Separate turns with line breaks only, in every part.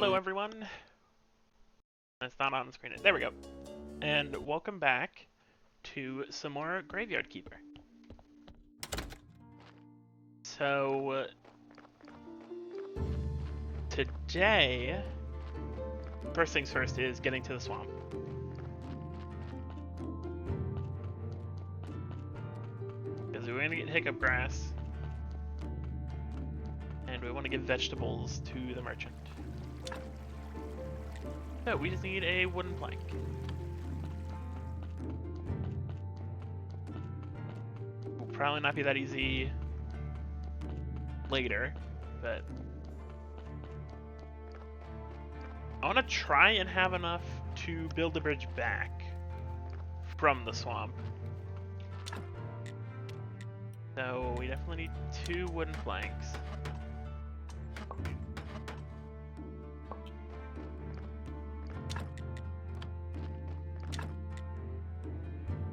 Hello everyone. It's not on the screen. There we go. And welcome back to some more Graveyard Keeper. So today, first things first is getting to the swamp. Because we're gonna get hiccup grass. And we want to give vegetables to the merchant. So we just need a wooden plank. Will probably not be that easy later, but I want to try and have enough to build a bridge back from the swamp. So we definitely need 2 wooden planks.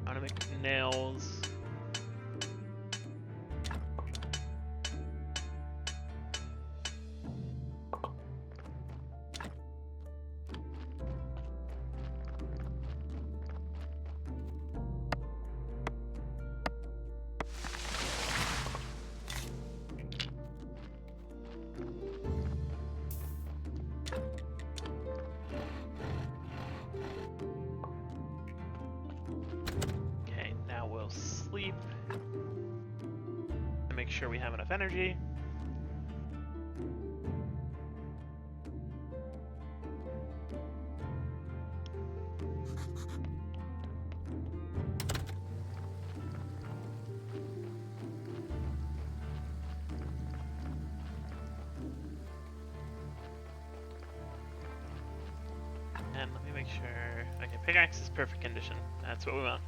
I'm gonna make nails. Sleep and make sure we have enough energy. And let me make sure. Okay, pickaxe is perfect condition. That's what we want.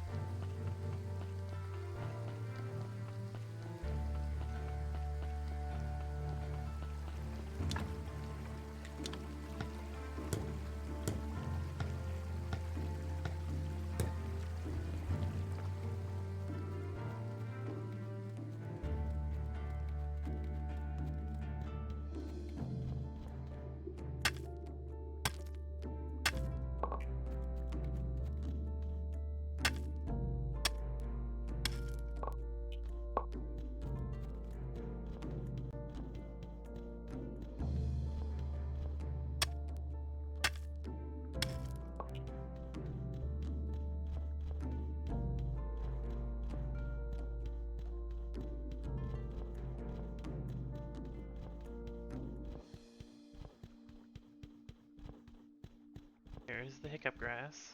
Here's the hiccup grass.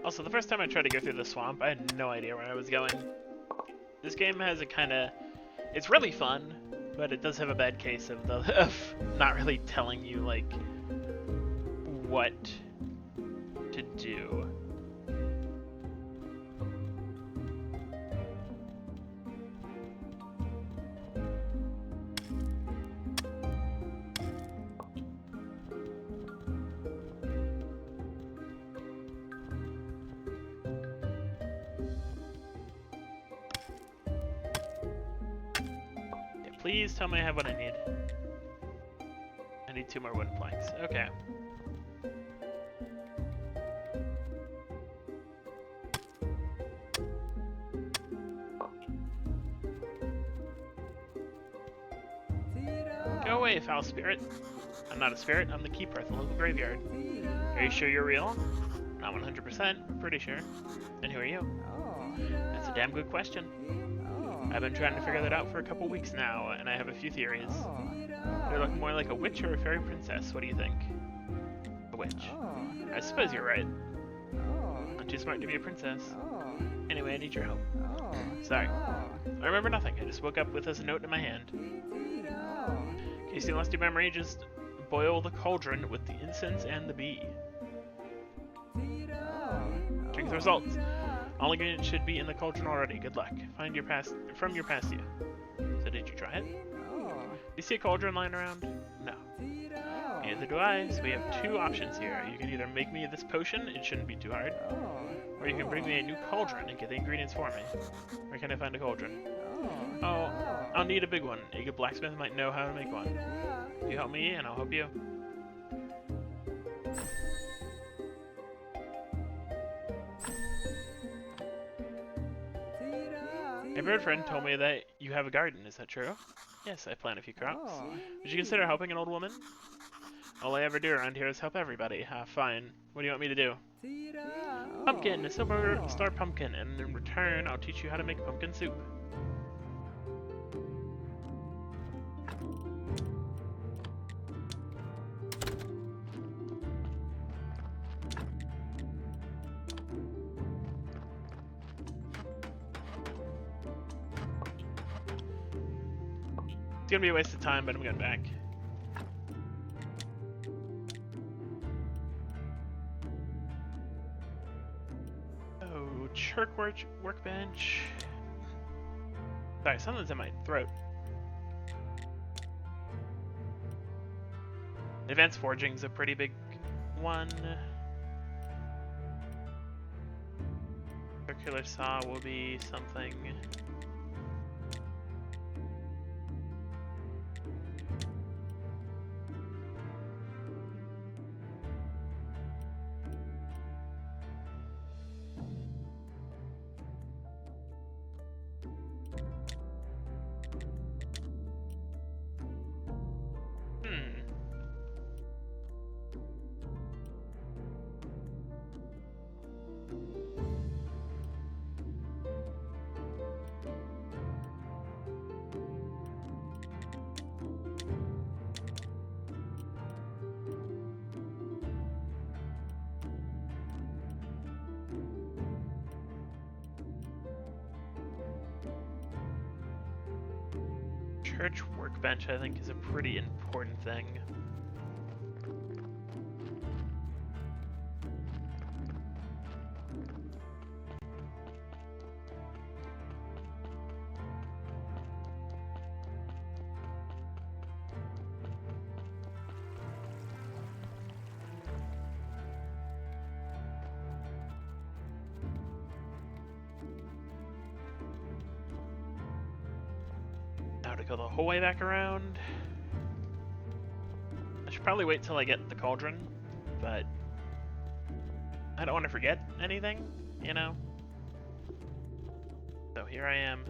Also, the first time I tried to go through the swamp, I had no idea where I was going. This game has a kind of... It's really fun, but it does have a bad case of not really telling you, like, what to do. Please tell me I have what I need. I need 2 more wooden planks. Okay. Go away, foul spirit. I'm not a spirit, I'm the keeper at the local graveyard. Are you sure you're real? Not 100%, but pretty sure. And who are you? That's a damn good question. I've been trying to figure that out for a couple weeks now, and I have a few theories. You look more like a witch or a fairy princess. What do you think? A witch. I suppose you're right. I'm too smart to be a princess. Anyway, I need your help. Sorry. I remember nothing. I just woke up with this note in my hand. In case you lost your memory, just boil the cauldron with the incense and the bee. Drink the results. All ingredients should be in the cauldron already. Good luck. Find your past from your past you. So did you try it? Do you see a cauldron lying around? No. Neither do I, so we have two options here. You can either make me this potion, it shouldn't be too hard, or you can bring me a new cauldron and get the ingredients for me. Where can I find a cauldron? Oh, I'll need a big one. A good blacksmith might know how to make one. You help me, and I'll help you. A bird friend told me that you have a garden. Is that true? Yes, I plant a few crops. Would you consider helping an old woman? All I ever do around here is help everybody. Fine. What do you want me to do? Pumpkin! A silver star pumpkin, and in return, I'll teach you how to make pumpkin soup. It's gonna be a waste of time, but I'm going back. Oh, workbench. Sorry, something's in my throat. Advanced forging's a pretty big one. Circular saw will be something. Church workbench, I think, is a pretty important thing. Now to go the whole way back around. I should probably wait till I get the cauldron, but I don't want to forget anything, you know? So here I am.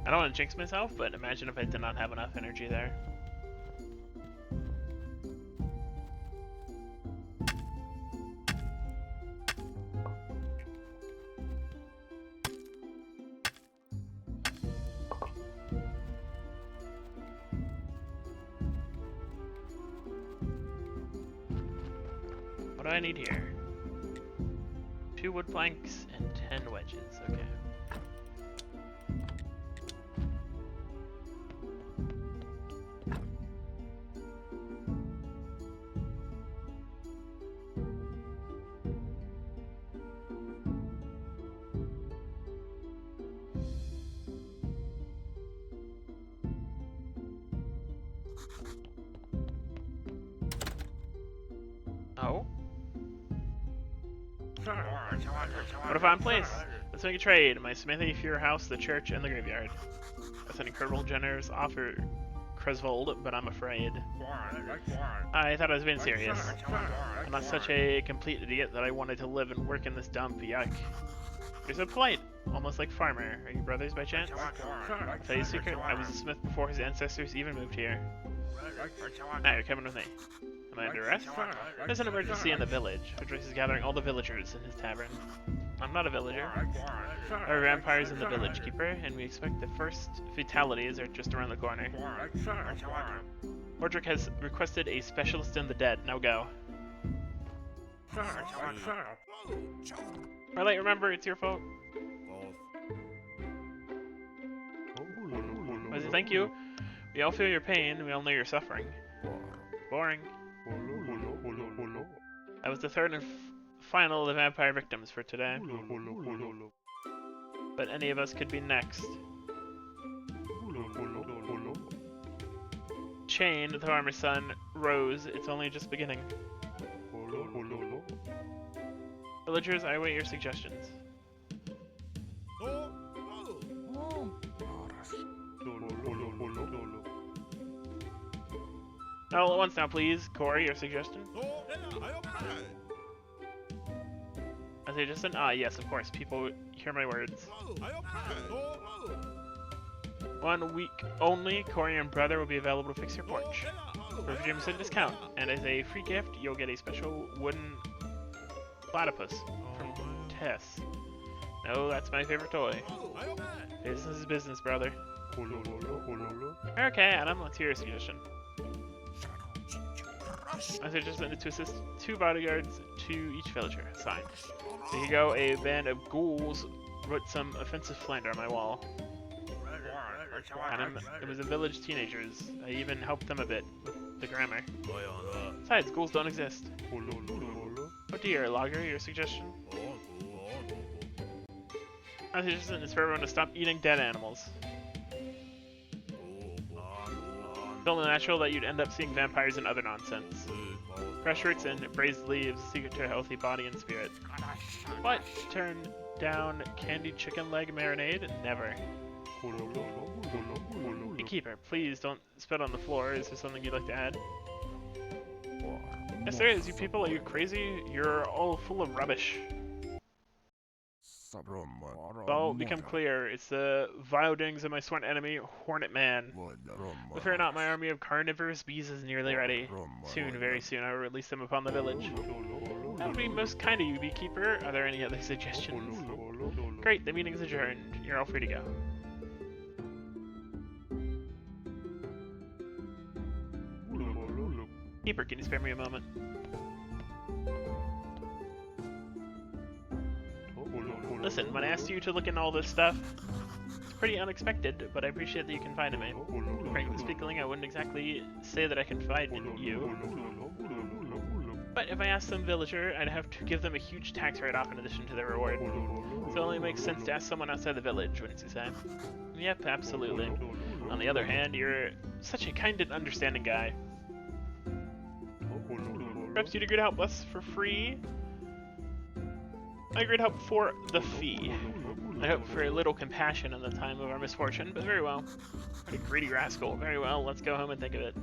I don't want to jinx myself, but imagine if I did not have enough energy there. What do I need here? 2 wood planks and 10 wedges, okay. What a fine place! Let's make a trade. My smithy for your house, the church, and the graveyard. That's an incredible, generous offer, Cresvold, but I'm afraid. I thought I was being serious. I'm not such a complete idiot that I wanted to live and work in this dump. Yuck. You're so polite, almost like Farmer. Are you brothers by chance? I'll tell you a secret. I was a smith before his ancestors even moved here. Now you're coming with me. Am I under arrest? There's an emergency in the village. Joyce is gathering all the villagers in his tavern. I'm not a villager. There are vampires in the village, Keeper, and we expect the first fatalities are just around the corner. Mordric has requested a specialist in the dead. Now go. Marley, remember, it's your fault. Thank you. We all feel your pain, we all know your suffering. Boring. That was the third and final of the vampire victims for today. But any of us could be next. Chain, the farmer's son, Rose, it's only just beginning. Villagers, I await your suggestions. All at once now, please. Corey, your suggestion? A suggestion? Ah, yes, of course. People hear my words. 1 week only, Corey and Brother will be available to fix your porch. For a 50% discount, and as a free gift, you'll get a special wooden platypus from Tess. No, that's my favorite toy. Business is business, brother. Okay, Adam, let's hear your suggestion. I suggested to assist 2 bodyguards to each villager. Signed. There you go, a band of ghouls wrote some offensive slander on my wall. Adam, it was a village teenagers. I even helped them a bit with the grammar. Besides, ghouls don't exist. Oh dear, Logger, your suggestion? My suggestion is for everyone to stop eating dead animals. It's only natural that you'd end up seeing vampires and other nonsense. Fresh roots and braised leaves, secret to a healthy body and spirit. What? Turn down candied chicken leg marinade? Never. Hey, Keeper, please don't spit on the floor. Is there something you'd like to add? Yes, there is. You people, are you crazy? You're all full of rubbish. It's all become clear. It's the vile doings of my sworn enemy, Hornet Man. But fear not, my army of carnivorous bees is nearly ready. Soon, very soon, I will release them upon the village. That would be most kind of you, Beekeeper. Are there any other suggestions? Great, the meeting's adjourned. You're all free to go. Keeper, can you spare me a moment? Listen, when I asked you to look into all this stuff, it's pretty unexpected, but I appreciate that you confide in me. Frankly speaking, I wouldn't exactly say that I confide in you. But if I asked some villager, I'd have to give them a huge tax write-off in addition to their reward. So it only makes sense to ask someone outside the village, wouldn't you say? Yep, absolutely. On the other hand, you're such a kind and understanding guy. Perhaps you'd agree to help us for free? I agreed to help for the fee. I hope for a little compassion in the time of our misfortune, but very well. What a greedy rascal. Very well, let's go home and think of it.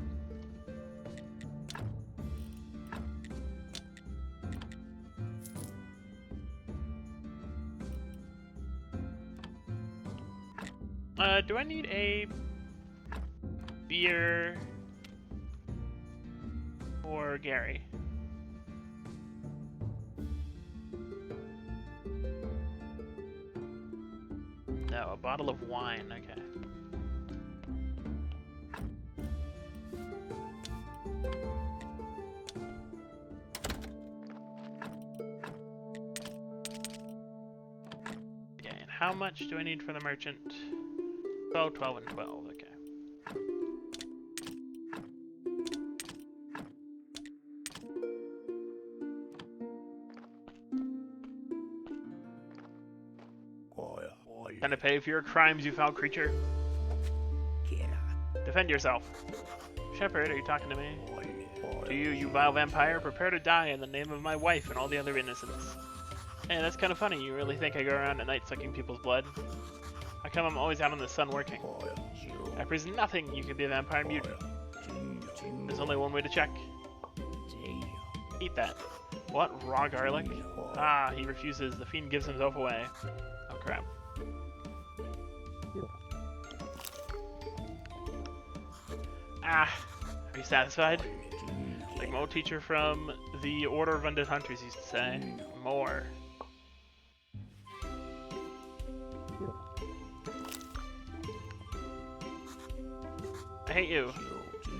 Do I need a beer for Gary? No, a bottle of wine, okay. Okay, and how much do I need for the merchant? 12, 12, and 12, okay. Can I pay for your crimes, you foul creature? Defend yourself. Shepherd, are you talking to me? To you, you vile vampire, prepare to die in the name of my wife and all the other innocents. Hey, that's kind of funny. You really think I go around at night sucking people's blood? How come I'm always out in the sun working? That proves nothing. You could be a vampire mutant. There's only one way to check. Eat that. What? Raw garlic? Ah, he refuses. The fiend gives himself away. Oh, crap. Ah, are you satisfied? Like my old teacher from the Order of Undead Hunters used to say, more. I hate you.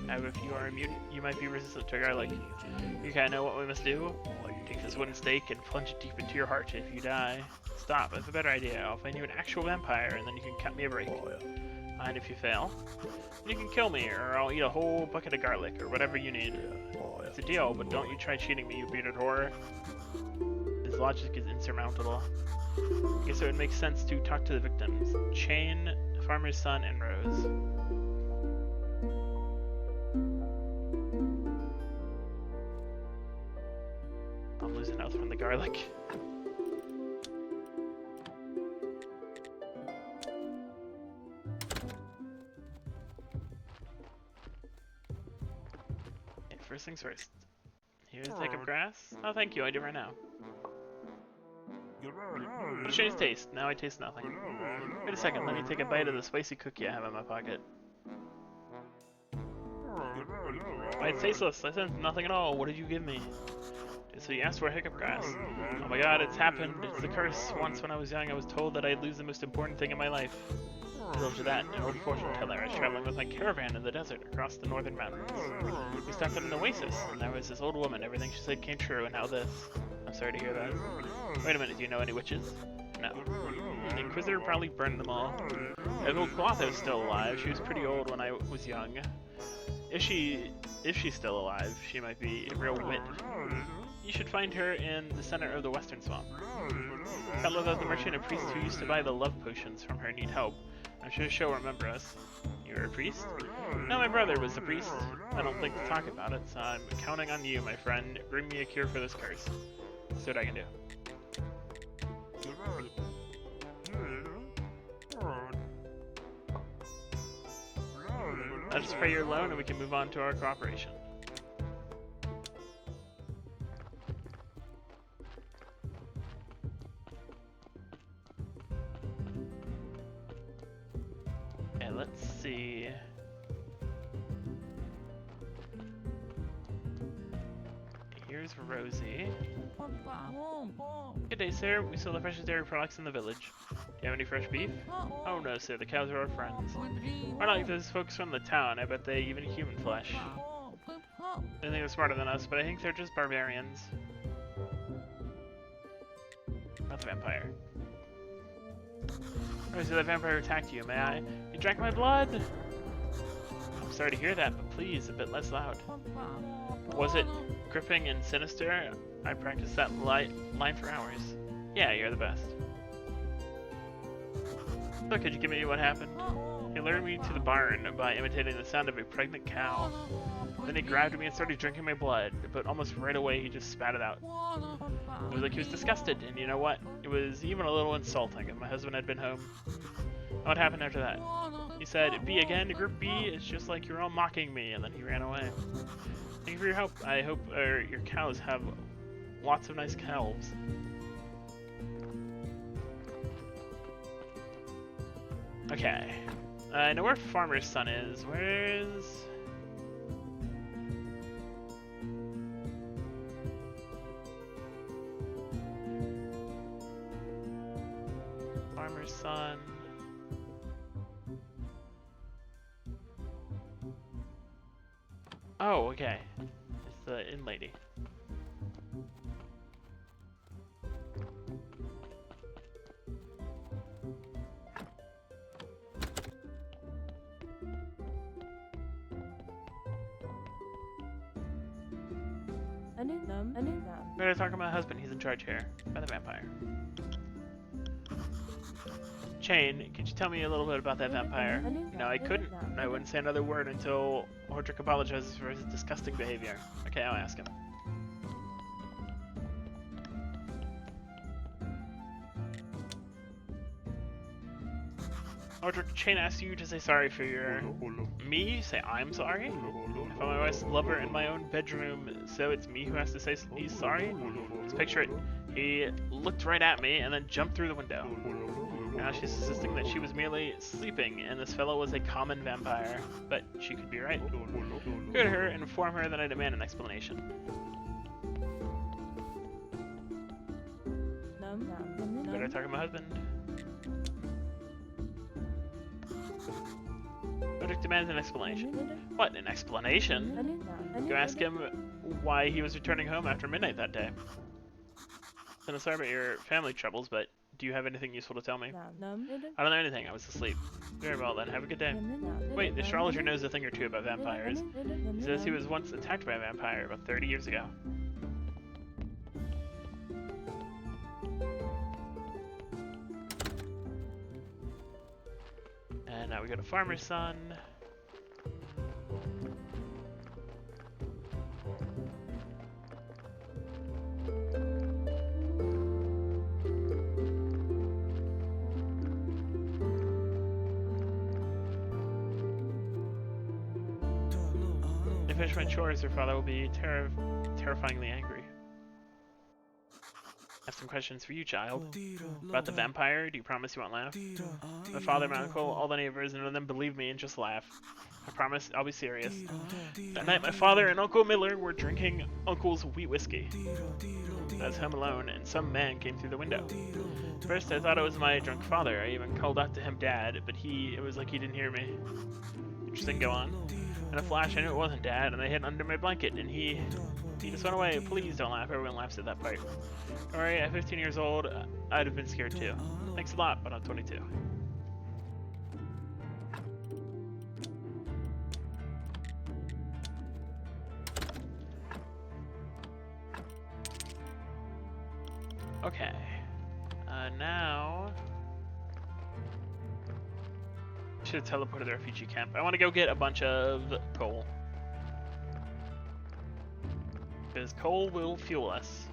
If you are a mutant, you might be resistant to garlic. You kinda know what we must do? Take this wooden stake and plunge it deep into your heart. If you die, stop. That's a better idea. I'll find you an actual vampire, and then you can cut me a break. And if you fail, you can kill me, or I'll eat a whole bucket of garlic, or whatever you need. It's a deal, but don't you try cheating me, you bearded whore. His logic is insurmountable. I guess it would make sense to talk to the victims. Chain, Farmer's Son, and Rose. I'm losing out from the garlic. First things first. Here's a take of grass. Oh, thank you. I do right now. What a strange taste. Now I taste nothing. Wait a second. Let me take a bite of the spicy cookie I have in my pocket. Why, it's tasteless. I sense nothing at all. What did you give me? So you asked for a hiccup grass. Oh my god, it's happened. It's the curse. Once when I was young, I was told that I'd lose the most important thing in my life. To that, an old fortune teller. I was traveling with my caravan in the desert across the northern mountains. We stopped at an oasis, and there was this old woman. Everything she said came true, and now this. I'm sorry to hear that. Wait a minute, do you know any witches? No. The Inquisitor probably burned them all. If old Clotho is still alive, she was pretty old when I was young. If she's still alive, she might be a real wit. You should find her in the center of the western swamp. Fellow the merchant and priest who used to buy the love potions from her need help. I'm sure she'll remember us. You're a priest? No, my brother was a priest. I don't like to talk about it, so I'm counting on you, my friend. Bring me a cure for this curse. See what I can do. I'll just pay your loan and we can move on to our cooperation. Let's see. Here's Rosie. Good day, sir. We sell the freshest dairy products in the village. Do you have any fresh beef? Oh no, sir. The cows are our friends. We're not like those folks from the town. I bet they eat even human flesh. They think they're smarter than us, but I think they're just barbarians. Not the vampire. Oh, so that vampire attacked you, may I? You drank my blood! I'm sorry to hear that, but please, a bit less loud. Was it gripping and sinister? I practiced that line for hours. Yeah, you're the best. So, could you give me what happened? He lured me to the barn by imitating the sound of a pregnant cow. Then he grabbed me and started drinking my blood, but almost right away he just spat it out. It was like he was disgusted, and you know what? It was even a little insulting if my husband had been home. What happened after that? He said, B again, group B, it's just like you're all mocking me, and then he ran away. Thank you for your help. I hope your cows have lots of nice calves. Okay. I know where Farmer's Son is. Where is... Farmer's Son... Oh, okay. It's the inn lady.
I knew them.
Better talk to my husband, he's in charge here. By the vampire. Chain, could you tell me a little bit about that vampire? No, I couldn't. I wouldn't say another word until Hodrick apologizes for his disgusting behavior. Okay, I'll ask him. Audric, Chain asks you to say sorry for your... Me? Say I'm sorry? I found my wife's lover in my own bedroom, so it's me who has to say he's sorry? Just picture it. He looked right at me and then jumped through the window. Now she's insisting that she was merely sleeping and this fellow was a common vampire. But she could be right. Go to her and inform her that I demand an explanation. Better talk to my husband. Audric demands an explanation. What, an explanation? Go ask him why he was returning home after midnight that day. I'm sorry about your family troubles, but do you have anything useful to tell me? I don't know anything, I was asleep. Very well then, have a good day. Wait, the astrologer knows a thing or two about vampires. He says he was once attacked by a vampire about 30 years ago. And now we go to Farmer's Son. If I finish my chores, your father will be terrifyingly angry. I have some questions for you, child. About the vampire, do you promise you won't laugh? My father, my uncle, all the neighbors, none of them believe me and just laugh. I promise I'll be serious. That night, my father and Uncle Miller were drinking Uncle's wheat whiskey. I was home alone, and some man came through the window. First, I thought it was my drunk father. I even called out to him, Dad, but it was like he didn't hear me. Interesting, go on. In a flash, I knew it wasn't Dad, and I hid under my blanket, and he just went away. Please don't laugh. Everyone laughs at that part. Alright, at 15 years old, I'd have been scared too. Thanks a lot, but I'm 22. Okay. Now... should teleport to the refugee camp. I want to go get a bunch of coal. Because coal will fuel us.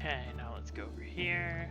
Okay, now let's go over here.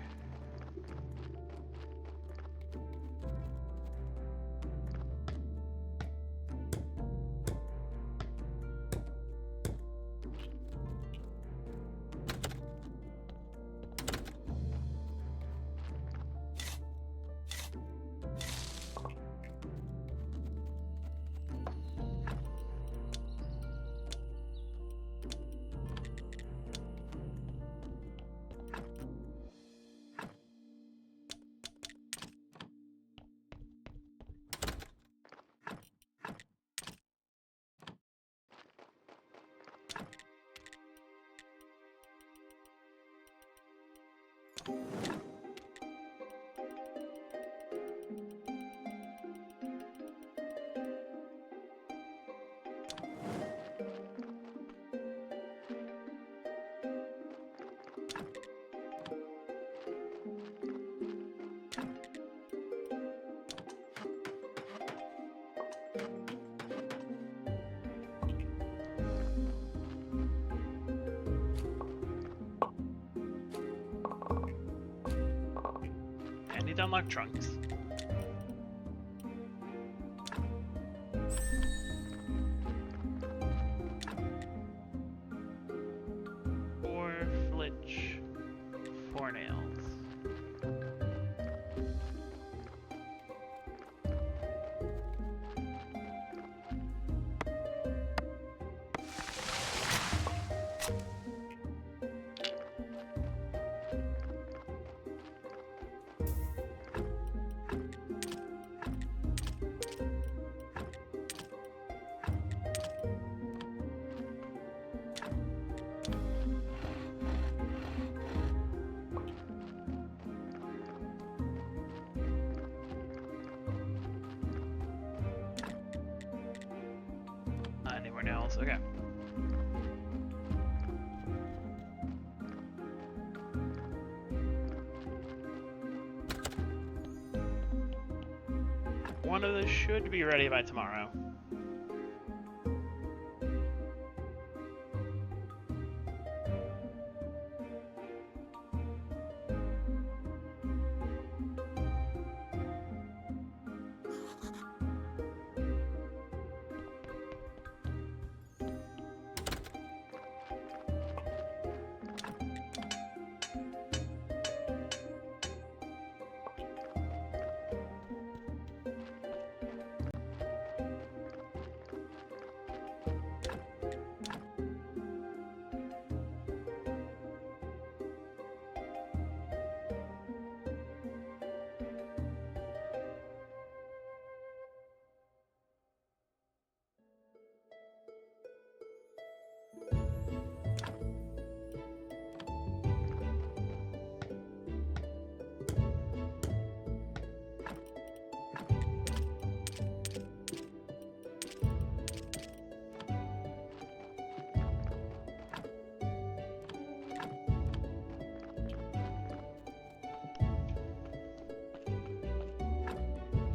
to unlock trunks. Four flitch, 4 nails. I need more nails. Okay. One of those should be ready by tomorrow.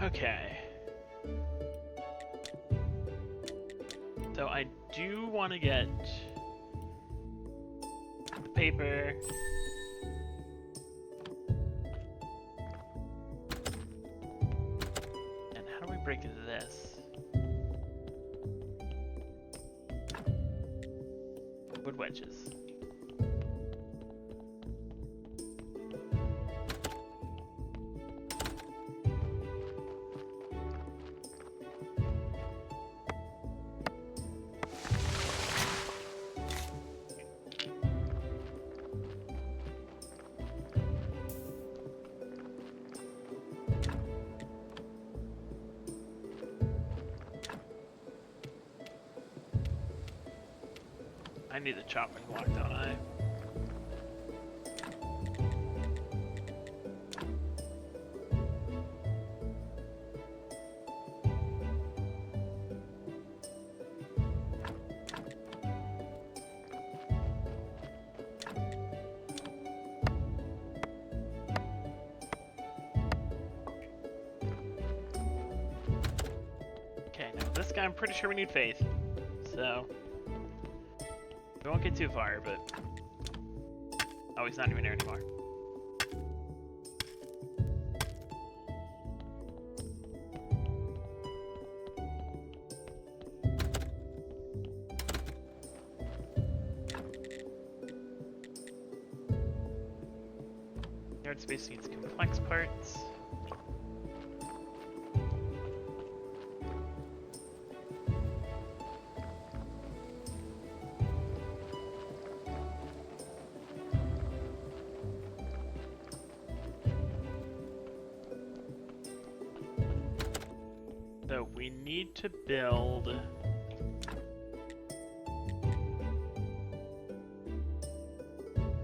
Okay. So I do want to get the paper. And how do we break this? Wood wedges. I need the chopping block, don't I? Okay, now this guy I'm pretty sure we need faith. So we won't get too far, but oh, he's not even here anymore. Yard space needs complex parts. So we need to build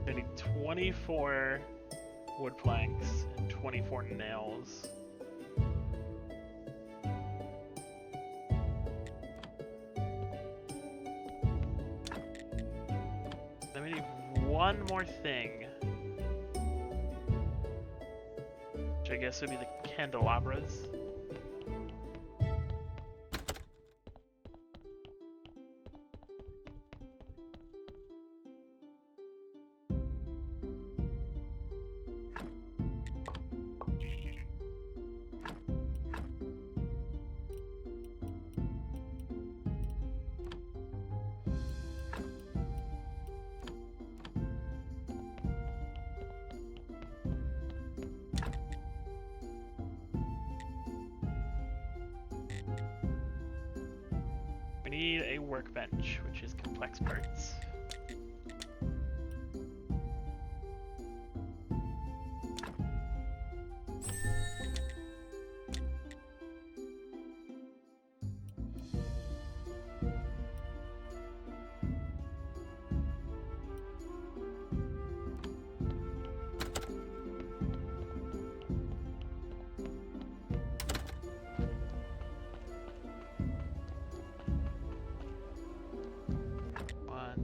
I need 24 wood planks and 24 nails. Then we need one more thing, which I guess would be the candelabras. need a workbench, which is complex parts.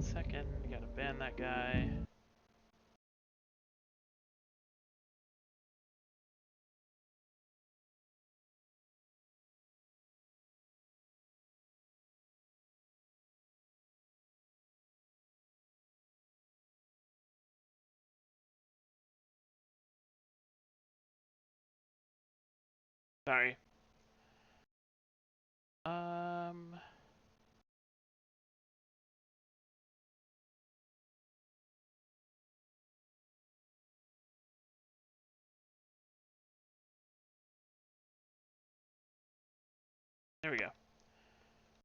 Second, you gotta ban that guy. Sorry. There we go.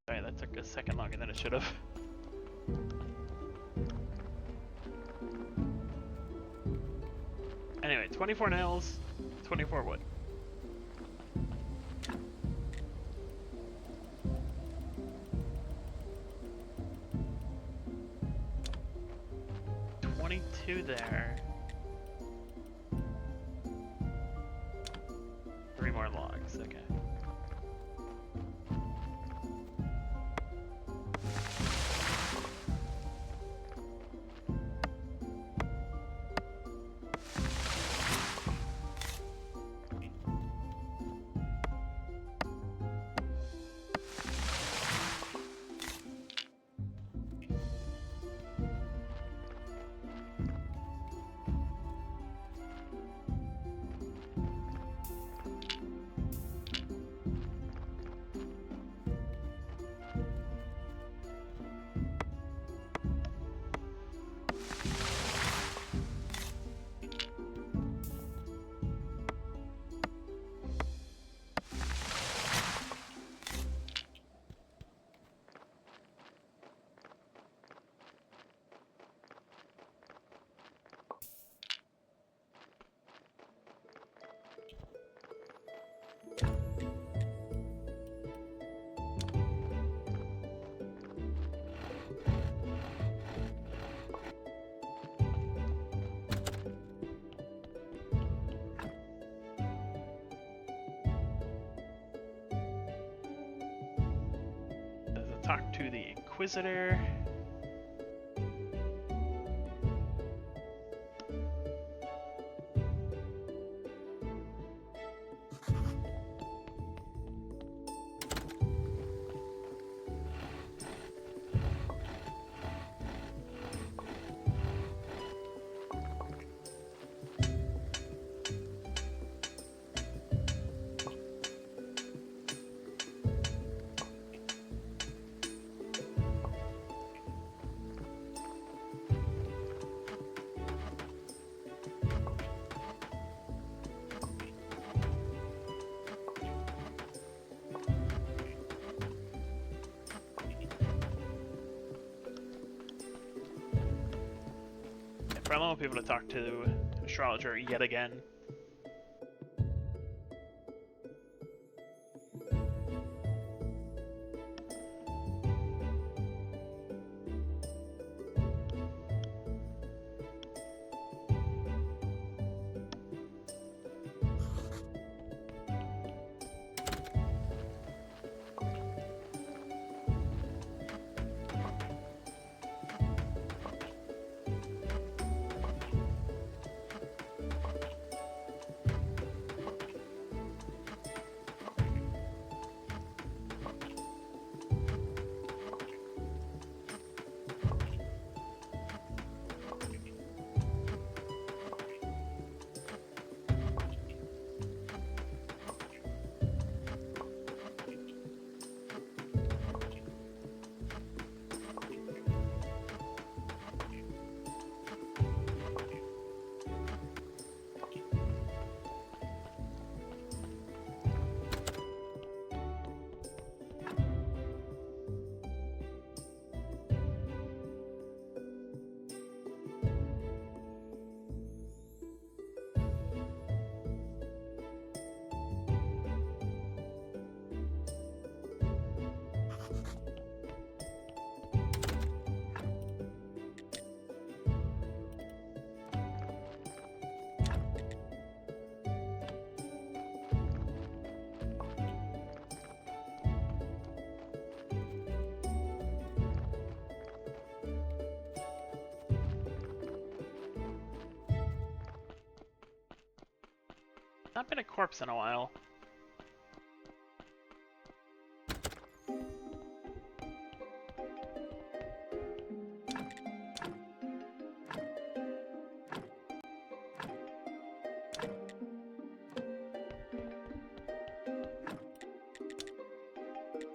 Sorry, that took a second longer than it should have. Anyway, 24 nails, 24 wood. There. 3 more logs, okay. Talk to the Inquisitor. I want people to talk to Astrologer yet again. not been a corpse in a while.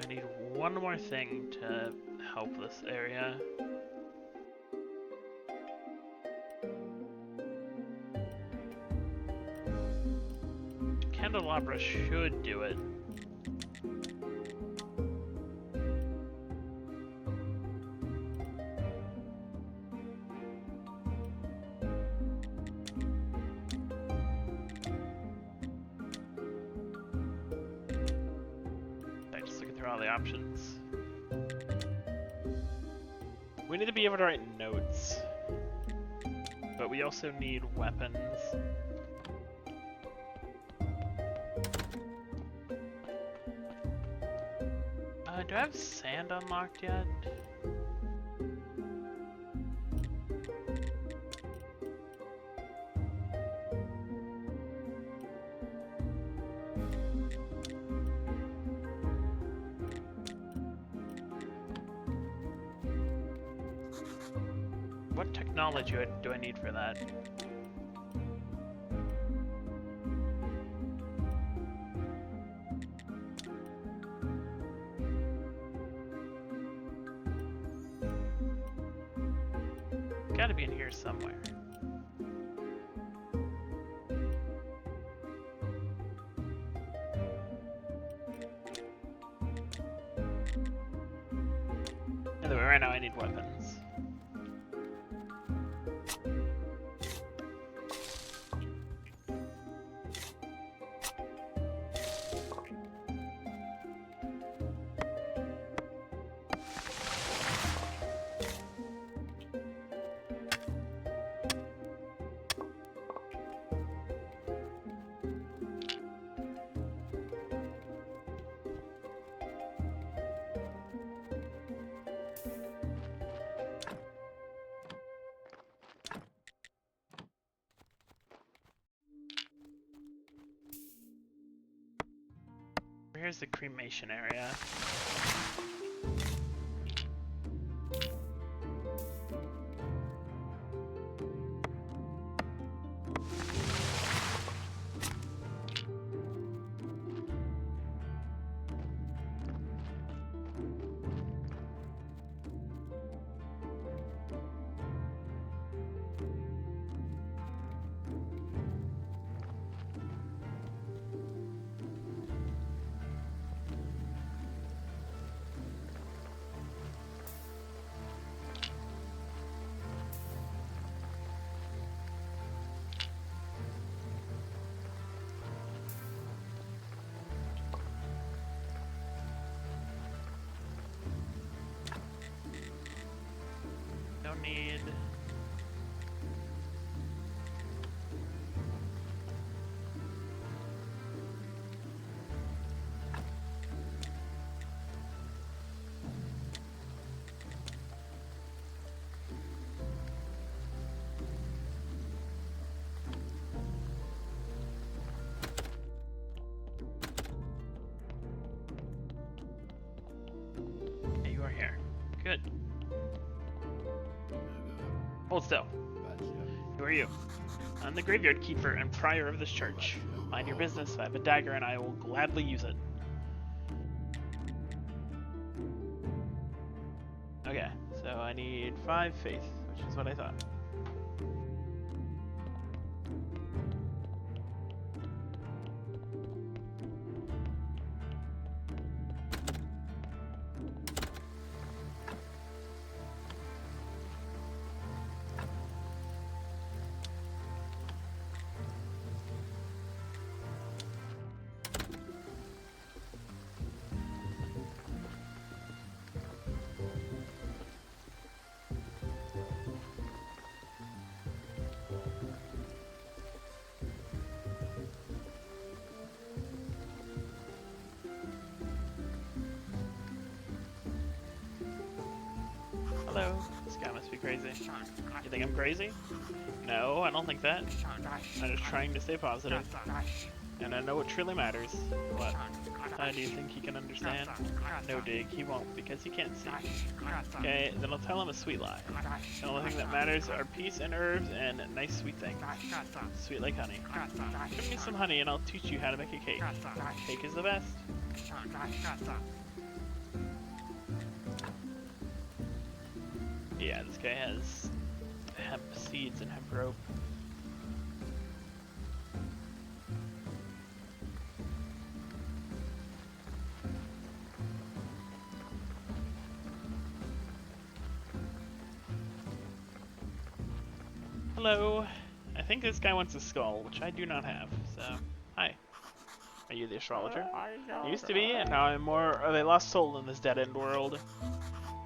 I need one more thing to help this area. Candelabra should do it. I'm just looking through all the options. We need to be able to write notes, but we also need weapons. Do I have sand unlocked yet? What technology do I need for that? Gotta be in here somewhere. Anyway, right now I need weapons. Here's the cremation area. Don't need... Yeah, you are here. Good. Hold still. Who are you? I'm the graveyard keeper and prior of this church. Mind your business. I have a dagger and I will gladly use it. Okay, so I need 5 faith, which is what I thought. Hello. This guy must be crazy. You think I'm crazy? No, I don't think that. I'm just trying to stay positive. And I know what truly matters. What? Do you think he can understand? No, Dig, he won't, because he can't see. Okay, then I'll tell him a sweet lie. The only thing that matters are peace and herbs and nice sweet things. Sweet like honey. Give me some honey and I'll teach you how to make a cake. Cake is the best. Yeah, this guy has hemp seeds and hemp rope. Hello. I think this guy wants a skull, which I do not have, so hi. Are you the astrologer? I used to be, and now I'm more of a lost soul in this dead-end world.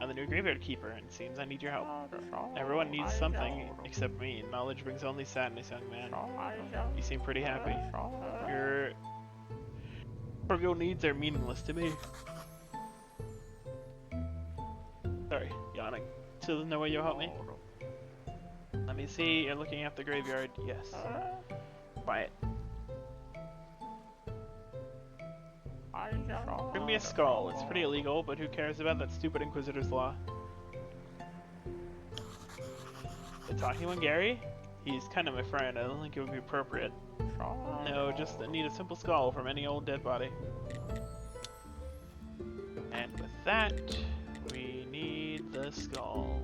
I'm the new graveyard keeper, and it seems I need your help. Everyone needs something, except me. Knowledge brings only sadness, young man. You seem pretty happy. Your trivial needs are meaningless to me. Sorry, yawning. So there's no way you'll help me? Let me see, you're looking at the graveyard. Yes. Quiet. Bring me a skull. It's pretty illegal, but who cares about that stupid Inquisitor's law? The talking one, Gary? He's kind of my friend. I don't think it would be appropriate. No, just need a simple skull from any old dead body. And with that, we need the skull.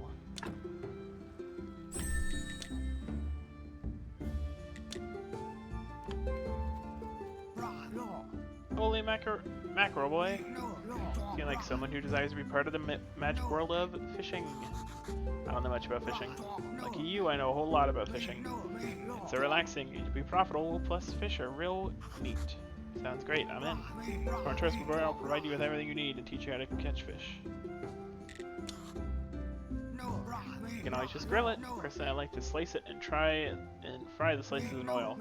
Holy mackerel boy. Feel like someone who desires to be part of the magic world of fishing. I don't know much about fishing. Like you, I know a whole lot about fishing. It's so relaxing, it can be profitable, plus fish are real neat. Sounds great, I'm in. Our tourist boy, I'll provide you with everything you need and teach you how to catch fish. You can always just grill it. Personally, I like to slice it and fry the slices in oil.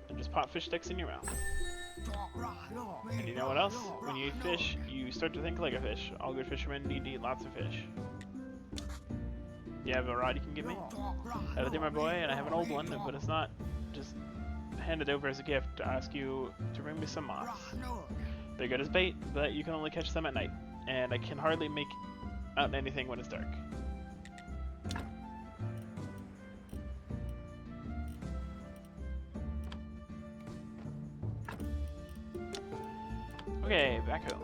And just pop fish sticks in your mouth. And you know what else? When you eat fish, you start to think like a fish. All good fishermen need to eat lots of fish. Do you have a rod you can give me? That'll do, my boy, and I have an old one, but it's not. Just hand it over as a gift to ask you to bring me some moths. They're good as bait, but you can only catch them at night, and I can hardly make out anything when it's dark. Okay, back home.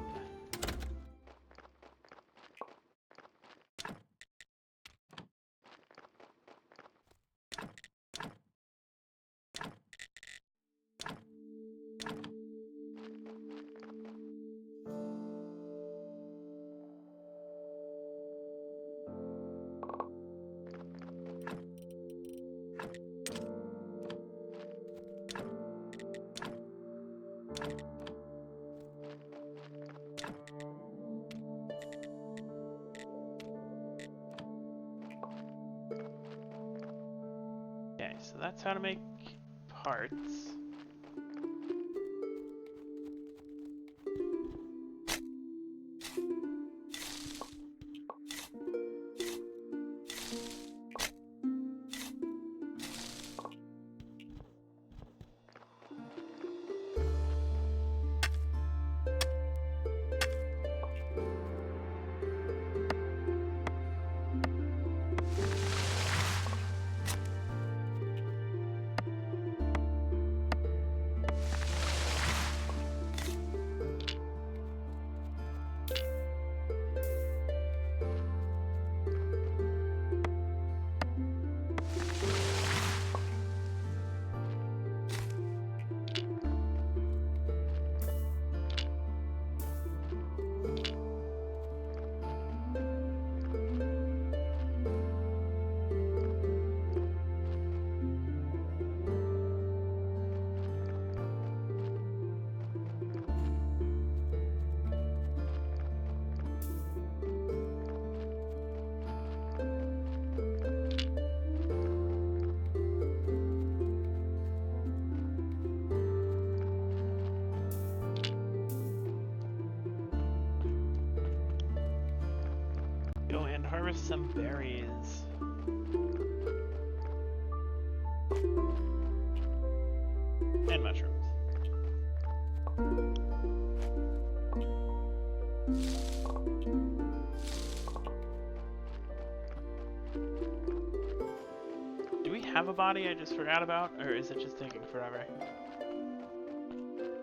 Okay, so that's how to make parts. Go and harvest some berries. And mushrooms. have a body I just forgot about, or is it just taking forever?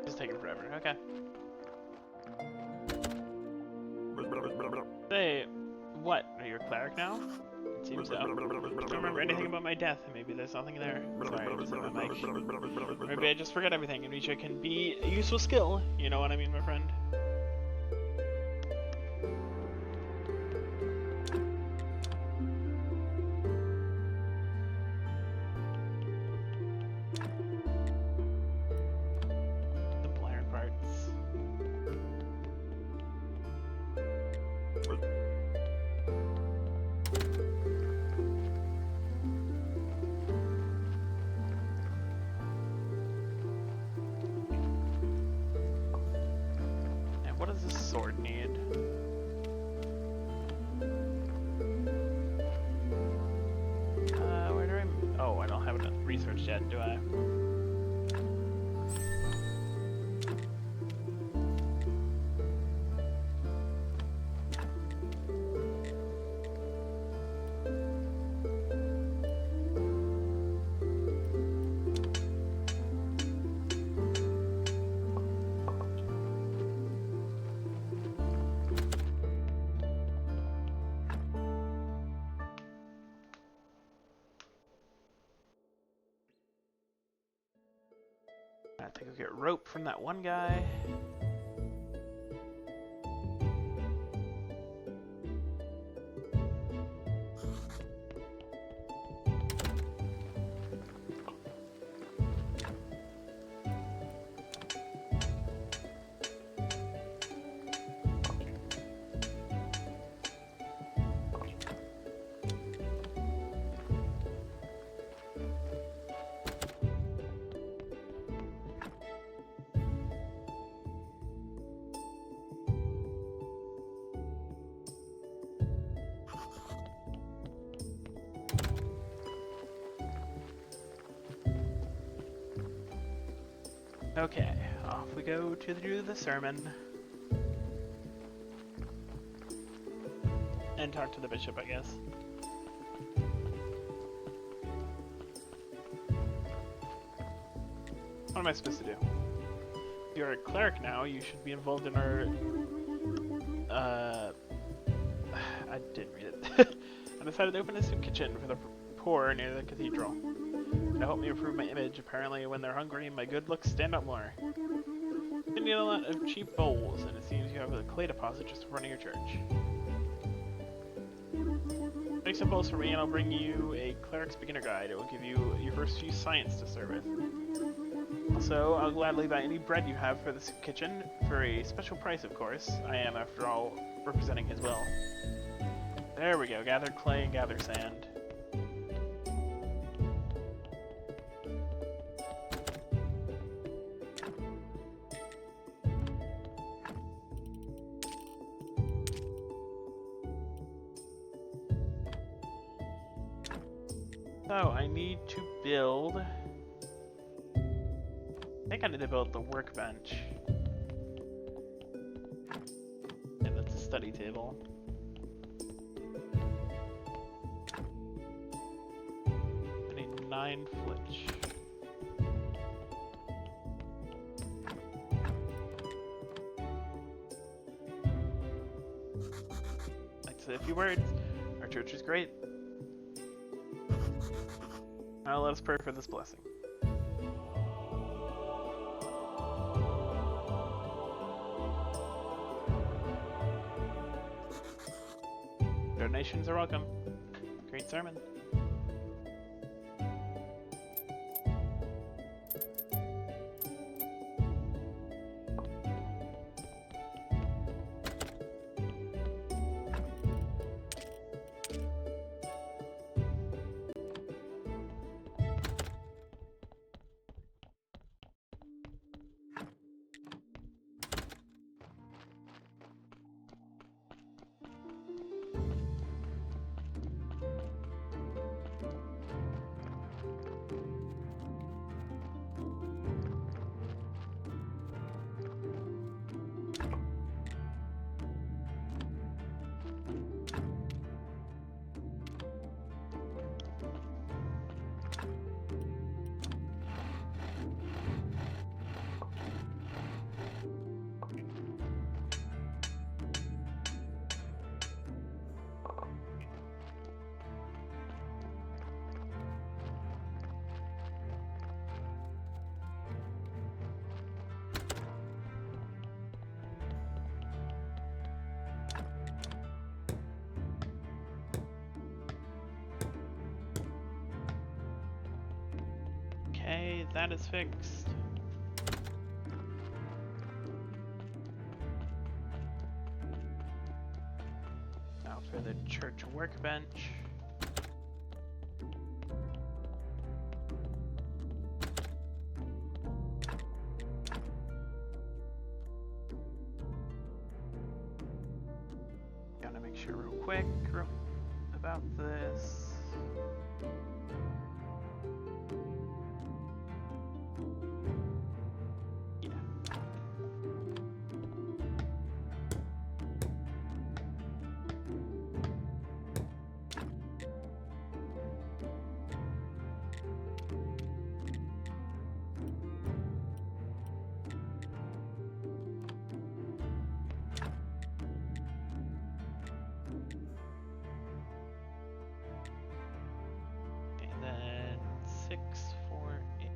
Just taking forever, okay. Say, what? Are you a cleric now? It seems so. I don't remember anything about my death. Maybe there's nothing there. Sorry, I just hit my mic. Maybe I just forget everything, and which can be a useful skill. You know what I mean, my friend? Simpler parts. And what does this sword need? Where do I... Oh, I don't have it researched yet, do I? I think I'll get rope from that one guy. Okay, off we go to do the sermon. And talk to the bishop, I guess. What am I supposed to do? If you're a cleric now, you should be involved in our... I didn't read it. I decided to open a soup kitchen for the poor near the cathedral. To help me improve my image, apparently when they're hungry, my good looks stand up more. You need a lot of cheap bowls, and it seems you have a clay deposit just in front of your church. Make some bowls for me, and I'll bring you a cleric's beginner guide. It will give you your first few science to serve with. Also, I'll gladly buy any bread you have for the soup kitchen, for a special price, of course. I am, after all, representing his will. There we go. Gather clay and gather sand. So, I need to build... I think I need to build the workbench. And that's a study table. I need 9 flitch. I'd say a few words. Our church is great. Now let us pray for this blessing. Donations are welcome. Great sermon. Okay, that is fixed. Now for the church workbench. Gotta make sure real quick about this. Yeah. And then 6, 4, 8.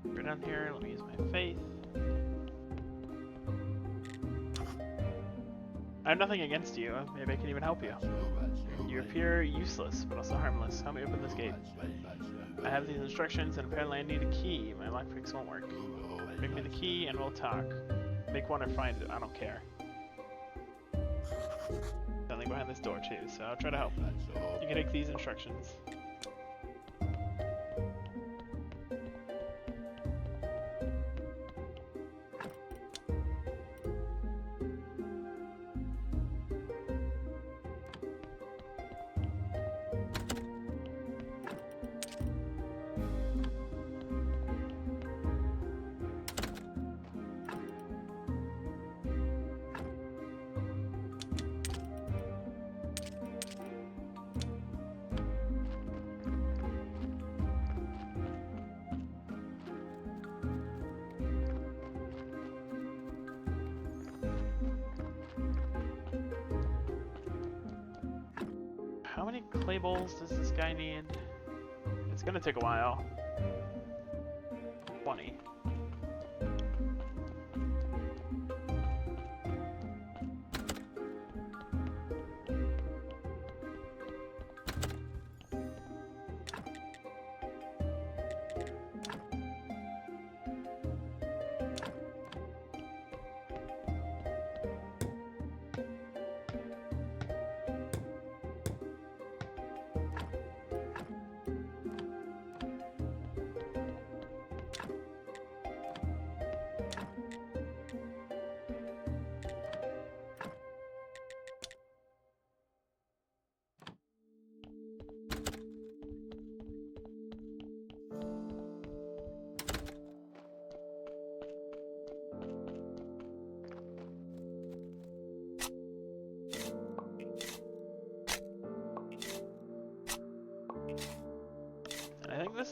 We're done here. Let me use my faith. I have nothing against you. Maybe I can even help you. You appear useless, but also harmless. Help me open this gate. I have these instructions, and apparently I need a key. My lockpicks won't work. Bring me the key, and we'll talk. Make one or find it. I don't care. Something behind this door too, so I'll try to help. You can take these instructions. How many clay bowls does this guy need? It's gonna take a while. 20.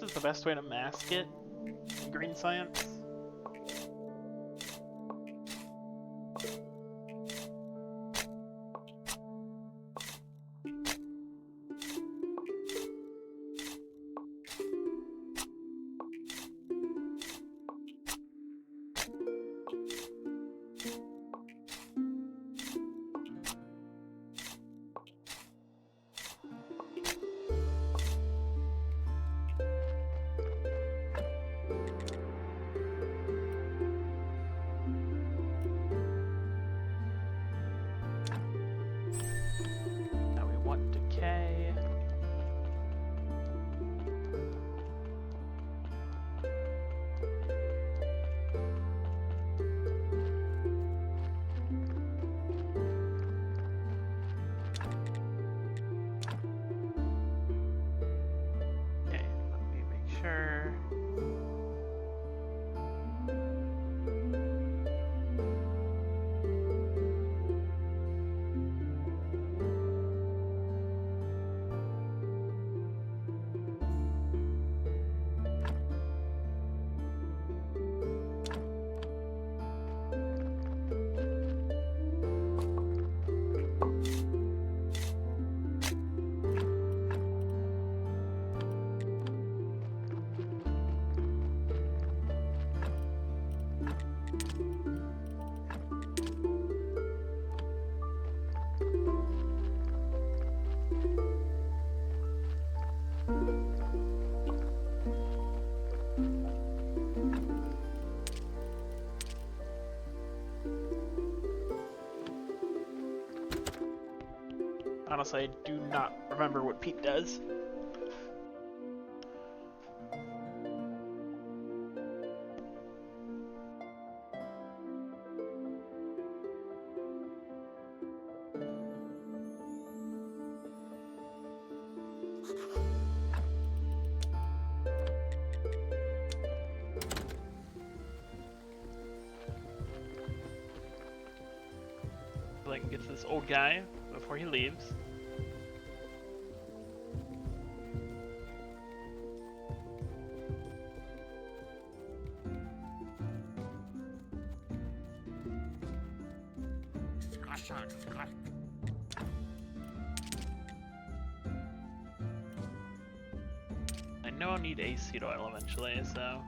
is the best way to mask it in green science. Honestly, I do not remember what Pete does. So I can get to this old guy before he leaves. I know I'll need a seed oil eventually, so...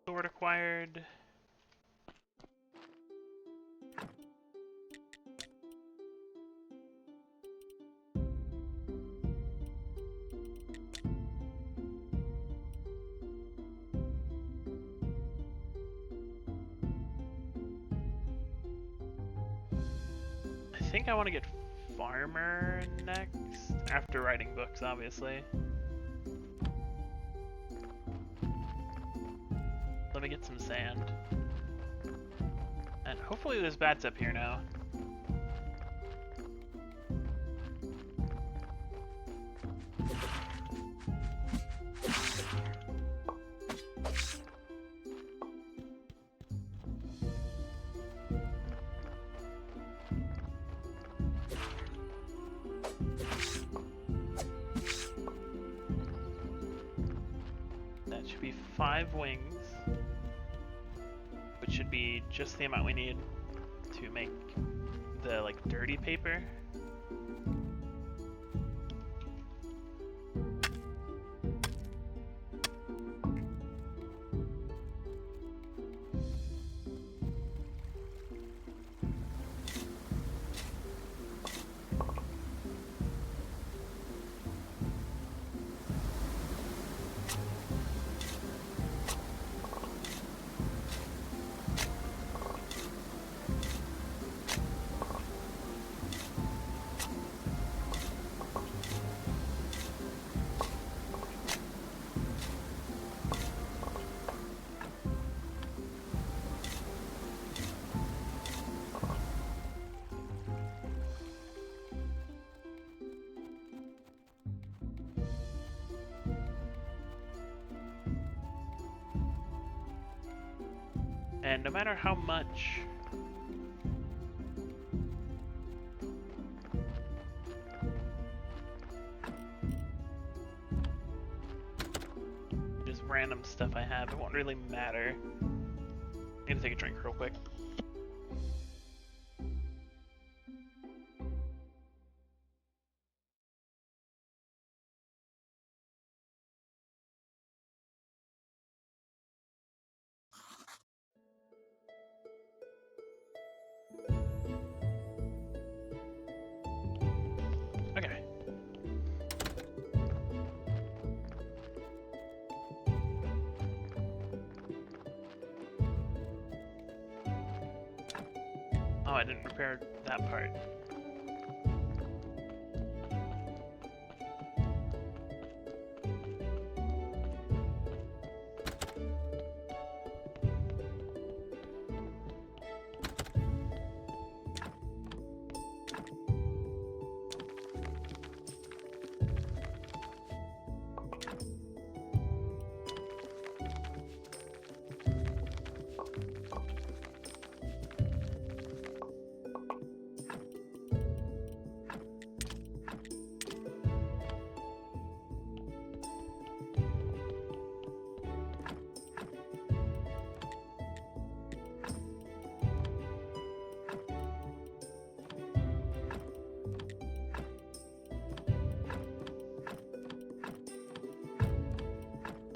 Sword acquired. I think I want to get farmer next, after writing books, obviously. Let me get some sand. And hopefully there's bats up here now. That should be 5 wings. Which should be just the amount we need to make the, like, dirty paper. And no matter how much just random stuff I have, it won't really matter. I'm gonna take a drink real quick. Okay. Oh, I didn't repair that part.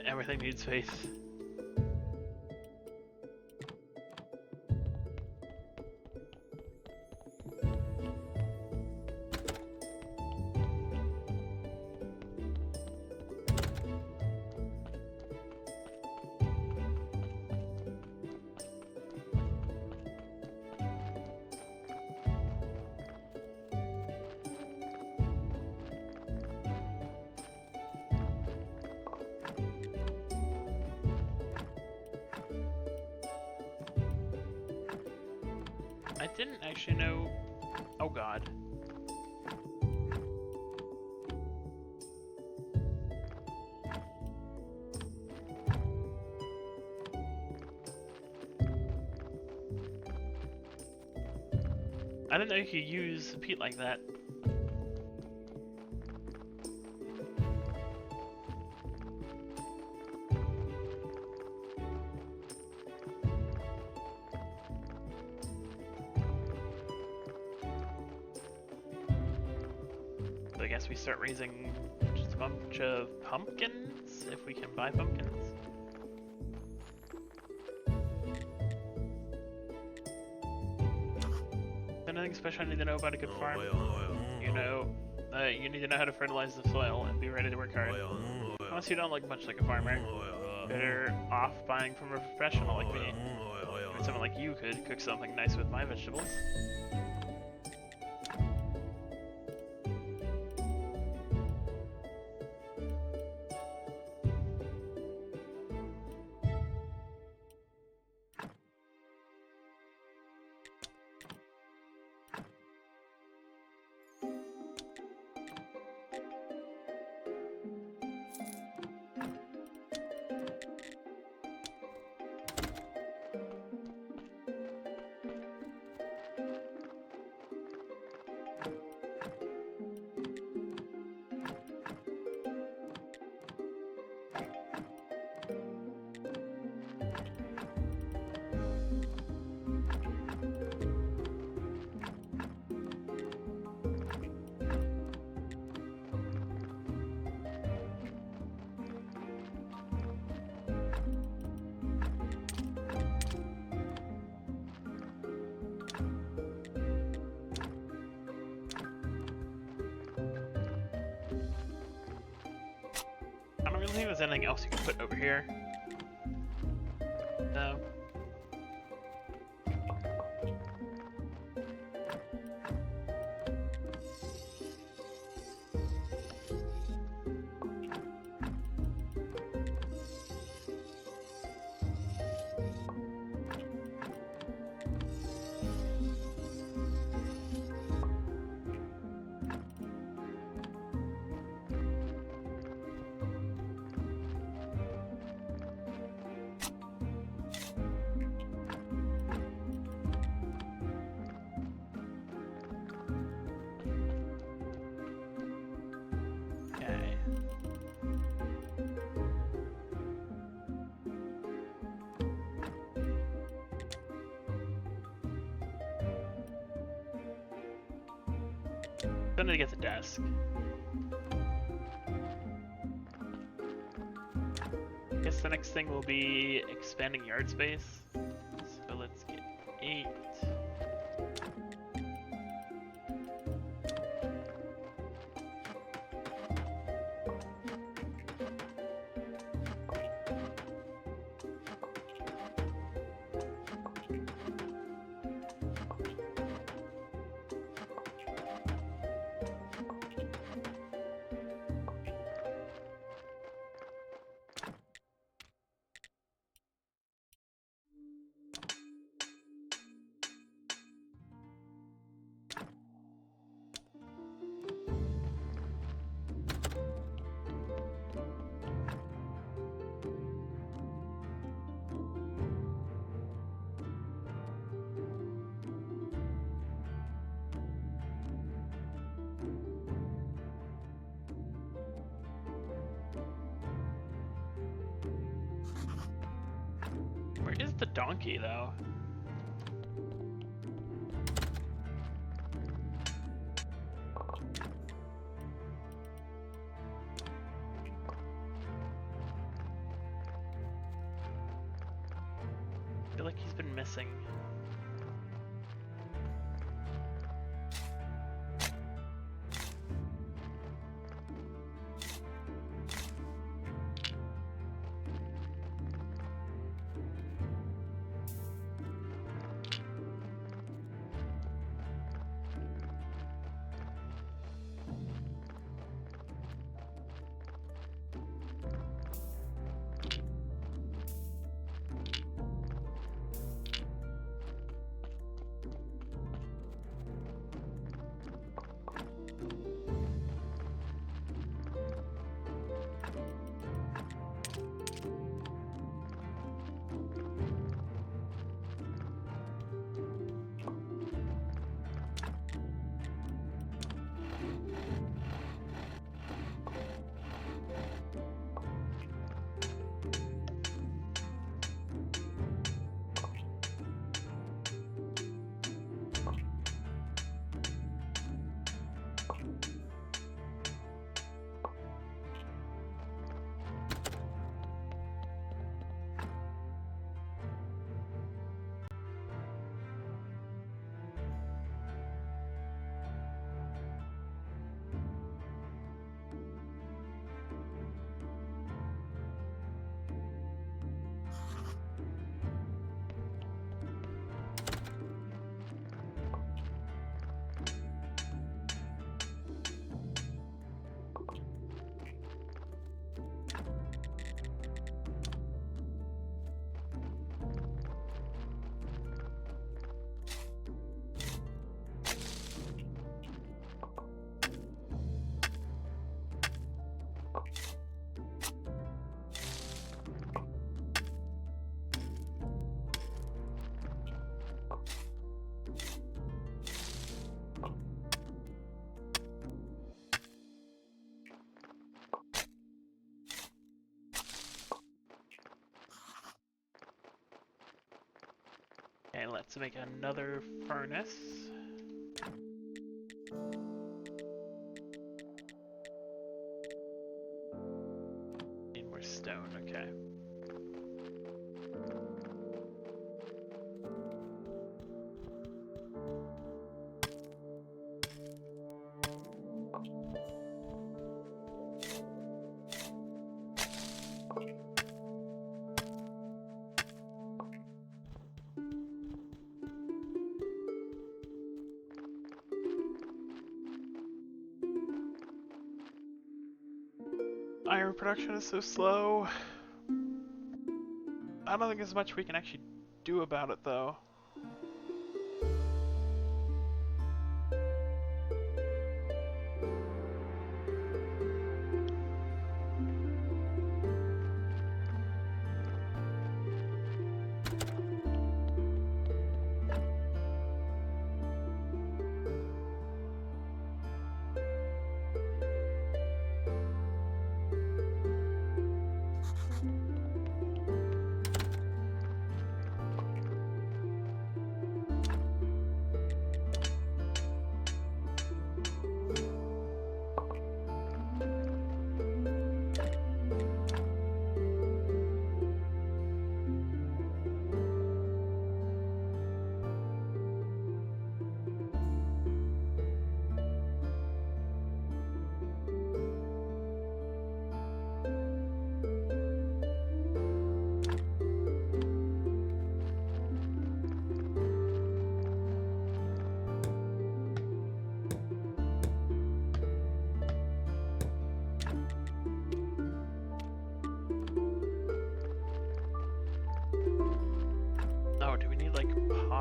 Everything needs space. I didn't actually know. Oh god. I didn't know you could use peat like that. I guess we start raising just a bunch of pumpkins, if we can buy pumpkins. Anything special I need to know about a good farm? You know, you need to know how to fertilize the soil and be ready to work hard. Unless you don't look much like a farmer, better off buying from a professional like me. I mean, someone like you could cook something nice with my vegetables. I don't really think there's anything else you can put over here. No. Gonna get the desk. Guess the next thing will be expanding yard space. So let's get 8. Where is the donkey, though? I feel like he's been missing. Okay, let's make another furnace. Need more stone, okay. Iron production is so slow. I don't think there's much we can actually do about it, though.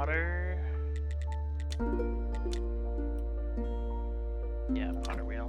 Potter. Yeah, Potter wheel.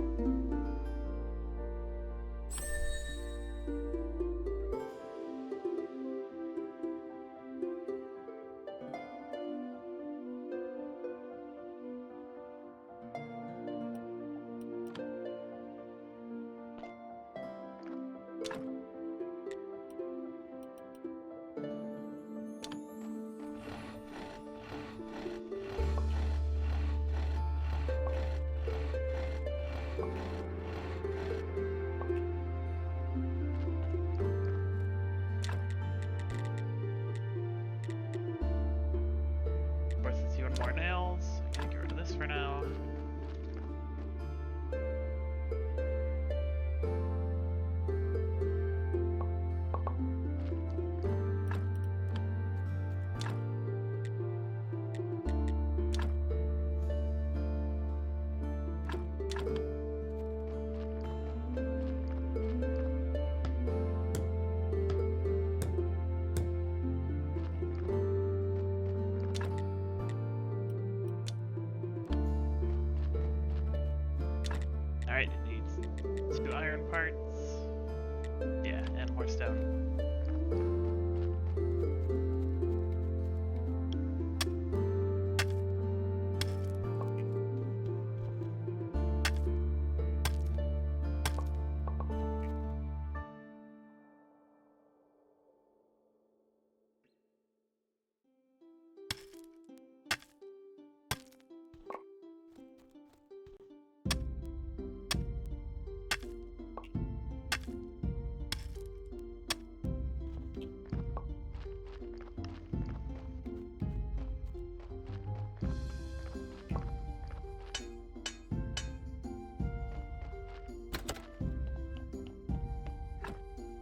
Of course, it's you and more nails. I can get rid of this for now. Alright, it needs 2 iron parts. Yeah, and more stone.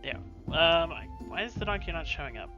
Yeah. Why is the donkey not showing up?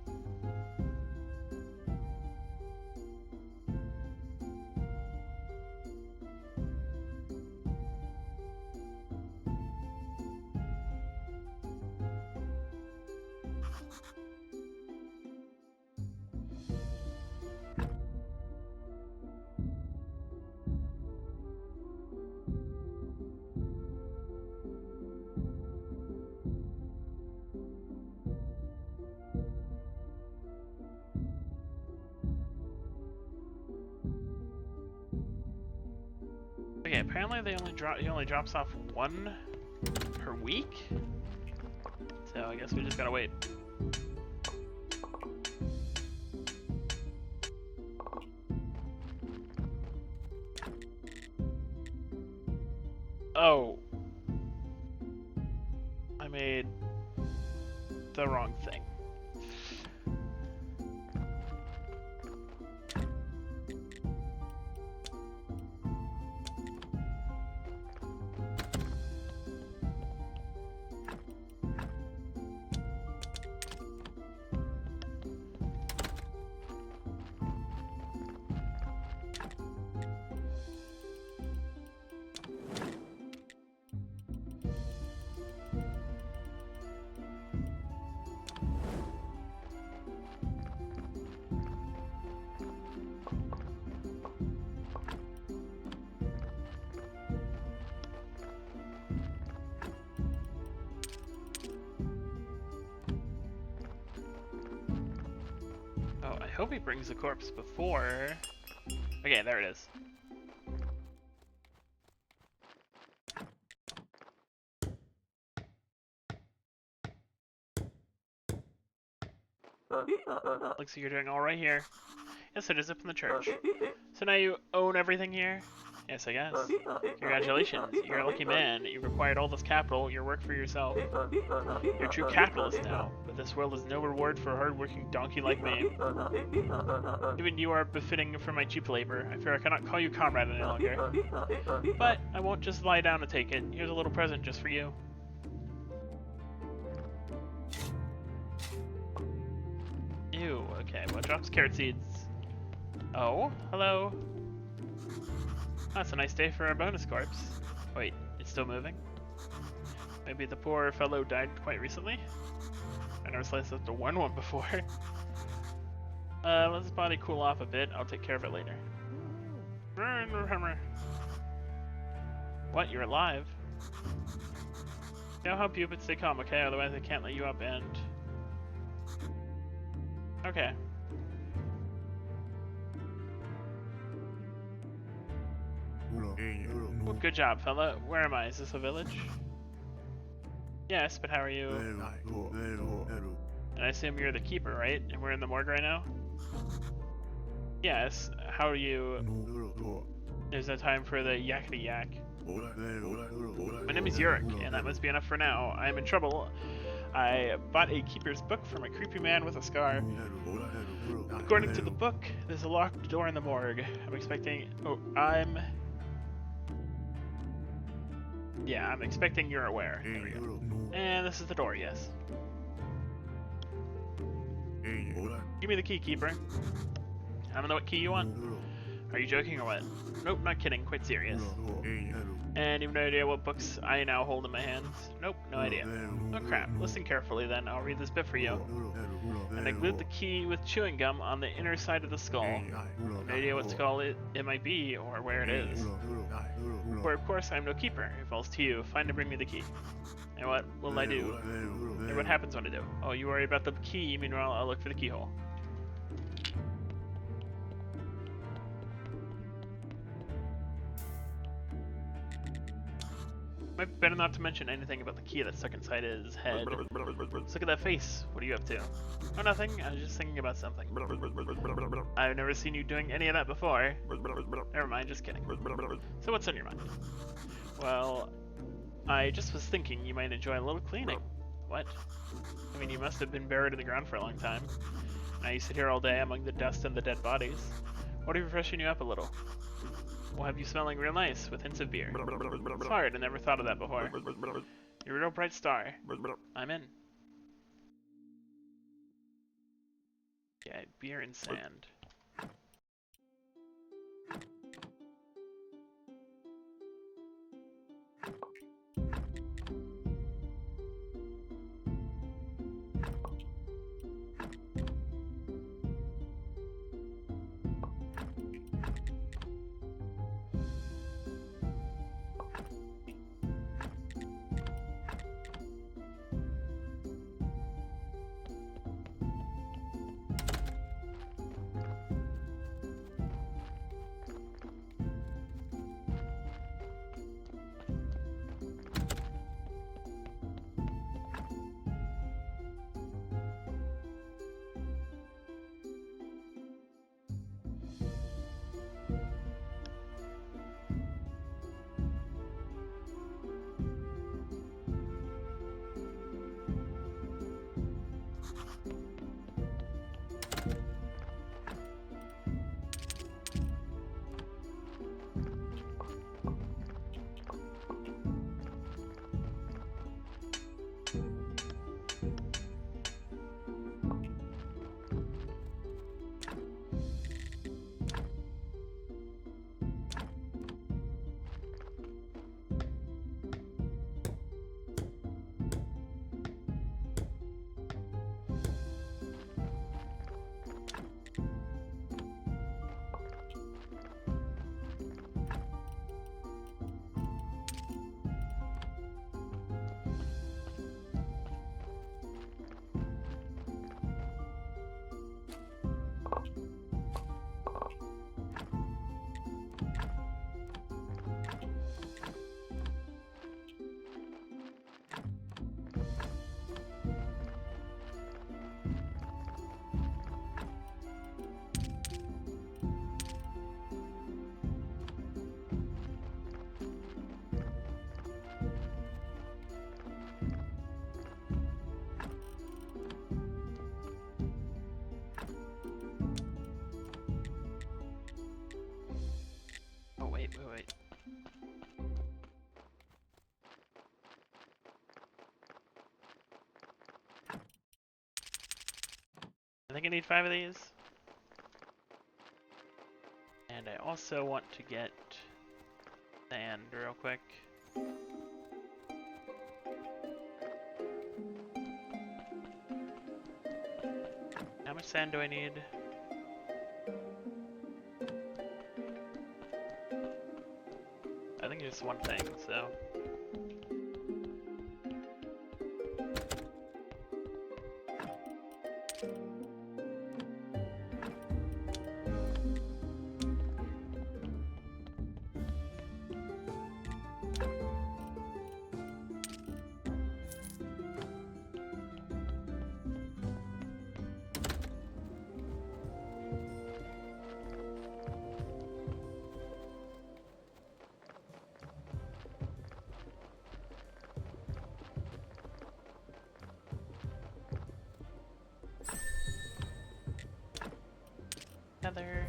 Okay, apparently he only drops off 1 per week. So I guess we just gotta wait. Oh. I made the wrong thing. Oh, I hope he brings the corpse before... Okay, there it is. Looks like you're doing all right here. Yes, it is up in the church. So now you own everything here? Yes, I guess. Congratulations, you're a lucky man. You've acquired all this capital, your work for yourself. You're a true capitalist now, but this world is no reward for a hard-working donkey like me. Even you are befitting for my cheap labor. I fear I cannot call you comrade any longer. But I won't just lie down and take it. Here's a little present just for you. Ew, okay, well, it drops carrot seeds. Oh, hello. That's a nice day for a bonus corpse. Wait, it's still moving? Maybe the poor fellow died quite recently? I never sliced up to one before. Let his body cool off a bit. I'll take care of it later. What? You're alive? I'll help you, but stay calm, okay? Otherwise I can't let you up and... Okay. Well, good job, fella. Where am I? Is this a village? Yes, but how are you? And I assume you're the keeper, right? And we're in the morgue right now? Yes. How are you? There's no time for the yakety yak. My name is Yurik, and that must be enough for now. I am in trouble. I bought a keeper's book from a creepy man with a scar. According to the book, there's a locked door in the morgue. I'm expecting... Oh, Yeah, I'm expecting you're aware. There we go. And this is the door, yes. Give me the key, keeper. I don't know what key you want. Are you joking or what? Nope, not kidding. Quite serious. And you have no idea what books I now hold in my hands? Nope, no idea. Oh crap. Listen carefully then. I'll read this bit for you. And I glued the key with chewing gum on the inner side of the skull. No idea what skull it might be or where it is. For of course I'm no keeper. It falls to you. Find and bring me the key. And what will I do? And what happens when I do? Oh, you worry about the key. Meanwhile, I'll look for the keyhole. Might be better not to mention anything about the key that's stuck inside his head. Let's look at that face. What are you up to? Oh, nothing. I was just thinking about something. I've never seen you doing any of that before. Never mind, just kidding. So what's on your mind? Well, I just was thinking you might enjoy a little cleaning. What? I mean, you must have been buried in the ground for a long time. Now you sit here all day among the dust and the dead bodies. What if freshen you up a little? We'll have you smelling real nice, with hints of beer. It's hard, I never thought of that before. You're a real bright star. I'm in. Yeah, beer and sand. Wait. I think I need 5 of these. And I also want to get sand real quick. How much sand do I need? this one thing, so... Heather.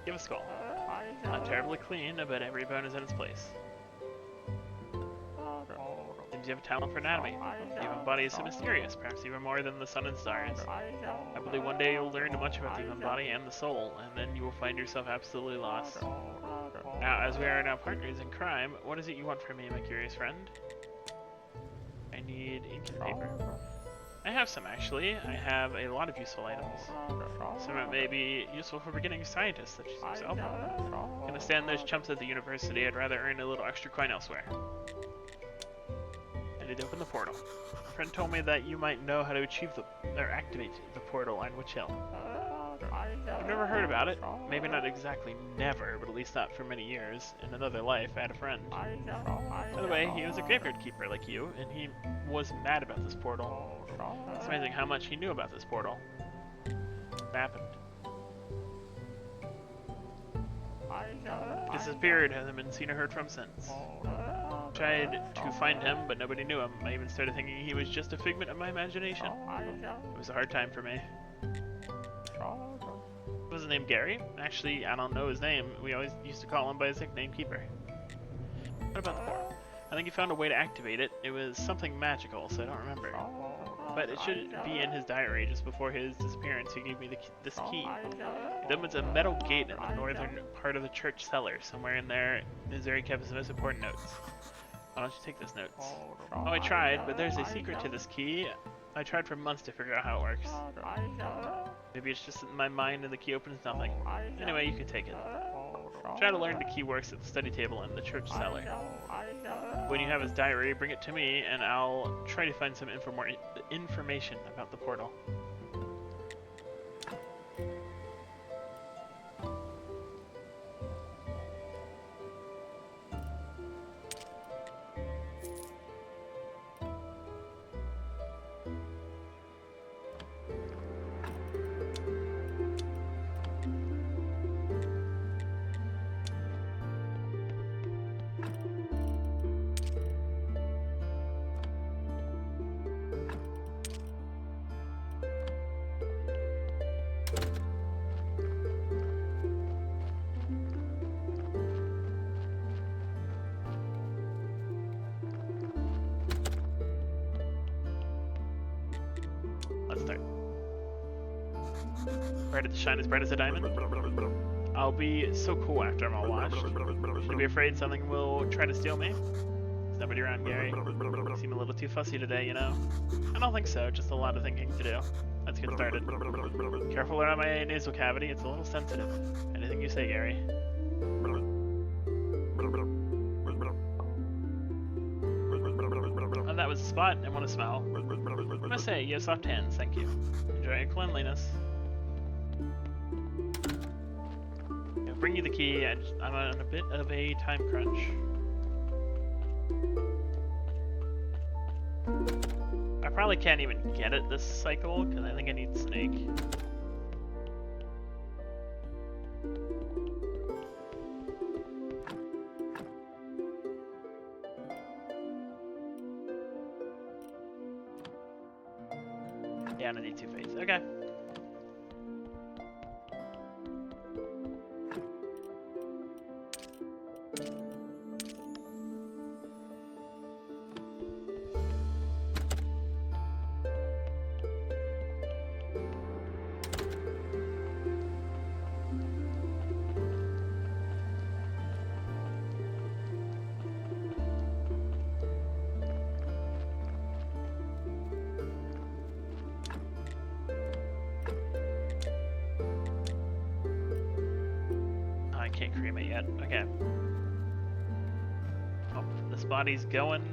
Give a skull. Not terribly clean, but every bone is in its place. Seems you have a talent for anatomy. The human body is so mysterious, perhaps even more than the sun and stars. I believe one day you'll learn much about the human body and the soul, and then you will find yourself absolutely lost. Now, as we are now partners in crime, what is it you want from me, my curious friend? I need ink and paper. I have some, actually. I have a lot of useful items. Some of it may be useful for beginning scientists, such as yourself. Gonna stand those chumps at the university, I'd rather earn a little extra coin elsewhere. I need to open the portal. A friend told me that you might know how to activate the portal on Witch Hill. I've never heard about it. Maybe not exactly never, but at least not for many years. In another life, I had a friend. By the way, he was a graveyard keeper like you, and he was mad about this portal. It's amazing how much he knew about this portal. What happened? Disappeared, hasn't been seen or heard from since. Tried to find him, but nobody knew him. I even started thinking he was just a figment of my imagination. It was a hard time for me. Was his name Gary? Actually, I don't know his name. We always used to call him by his nickname Keeper. What about the portal? I think he found a way to activate it. It was something magical, so I don't remember. But it should be in his diary. Just before his disappearance, he gave me this key. Then was a metal gate in the northern part of the church cellar. Somewhere in there, Missouri kept his most important notes. Why don't you take those notes? Oh, I tried, but there's a secret to this key. I tried for months to figure out how it works. Maybe it's just in my mind and the key opens nothing. Anyway, you can take it. Try to learn the key works at the study table in the church cellar. When you have his diary, bring it to me and I'll try to find some information about the portal. Let's start. Bright to shine as bright as a diamond. I'll be so cool after I'm all washed. Should I be afraid something will try to steal me? There's nobody around, Gary. You seem a little too fussy today, you know? I don't think so, just a lot of thinking to do. Let's get started. Careful around my nasal cavity, it's a little sensitive. Anything you say, Gary. Oh, that was a spot. I want to smell. I must say, you have soft hands, thank you. Enjoy your cleanliness. I'll bring you the key. I'm on a bit of a time crunch. I probably can't even get it this cycle, because I think I need Snake. Yeah, I need Two-Face. Okay. agreement yet. Okay. Oh, this body's going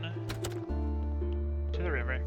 to the river.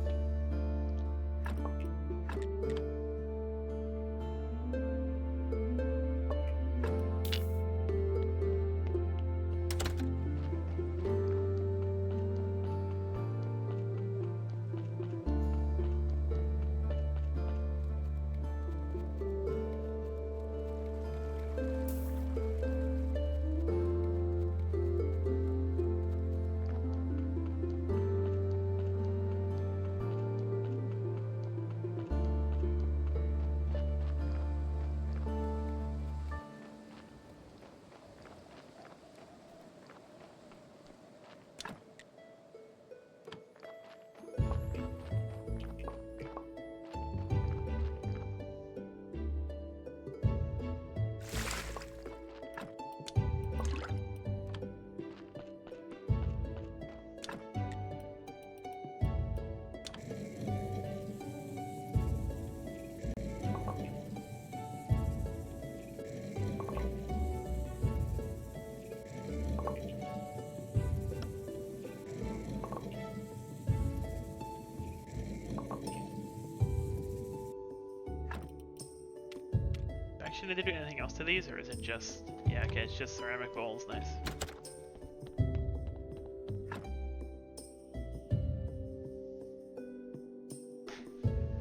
Actually, did they do anything else to these, or is it just... Yeah, okay, it's just ceramic bowls, nice.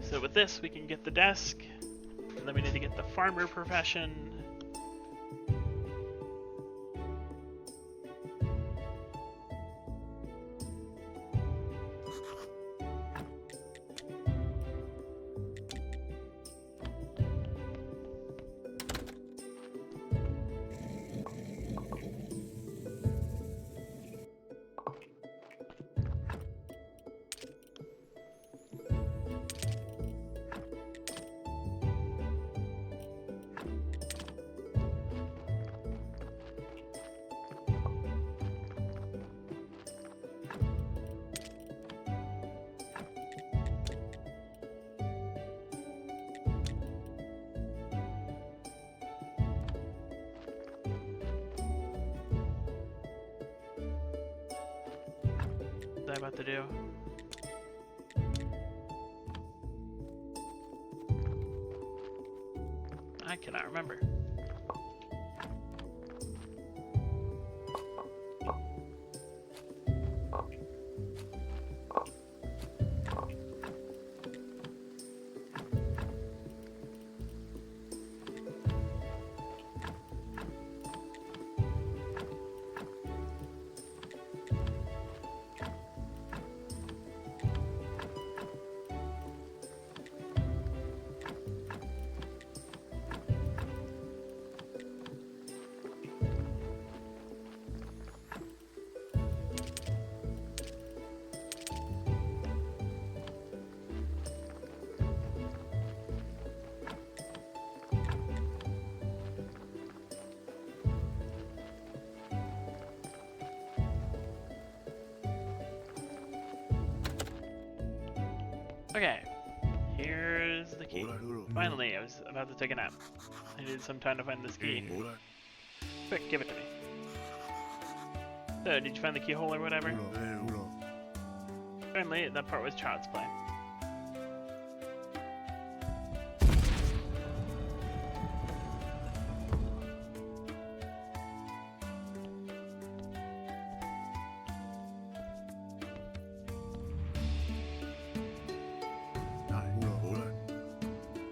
So with this, we can get the desk, and then we need to get the farmer profession. What was I about to do? I cannot remember. Okay, here's the key. Finally, I was about to take a nap. I needed some time to find this key. Quick, give it to me. So, did you find the keyhole or whatever? Finally, that part was child's play.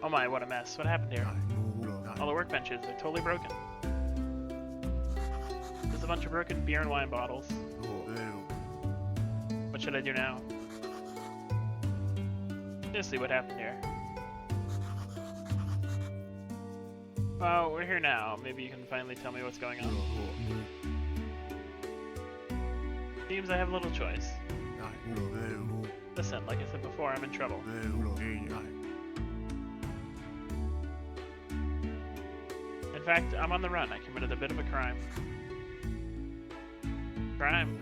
Oh my, what a mess. What happened here? All the workbenches are totally broken. There's a bunch of broken beer and wine bottles. What should I do now? Just see what happened here. Well, we're here now. Maybe you can finally tell me what's going on. Seems I have little choice. Listen, like I said before, I'm in trouble. In fact, I'm on the run. I committed a bit of a crime. Crime?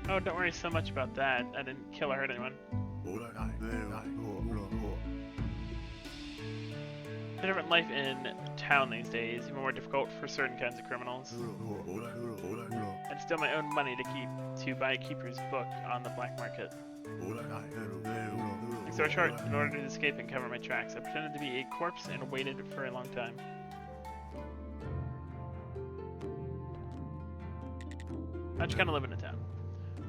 Oh, don't worry so much about that. I didn't kill or hurt anyone. a different life in town these days, even more difficult for certain kinds of criminals. I'd steal my own money to buy a keeper's book on the black market. Long story short, in order to escape and cover my tracks, I pretended to be a corpse and waited for a long time. I just kind of live in a town.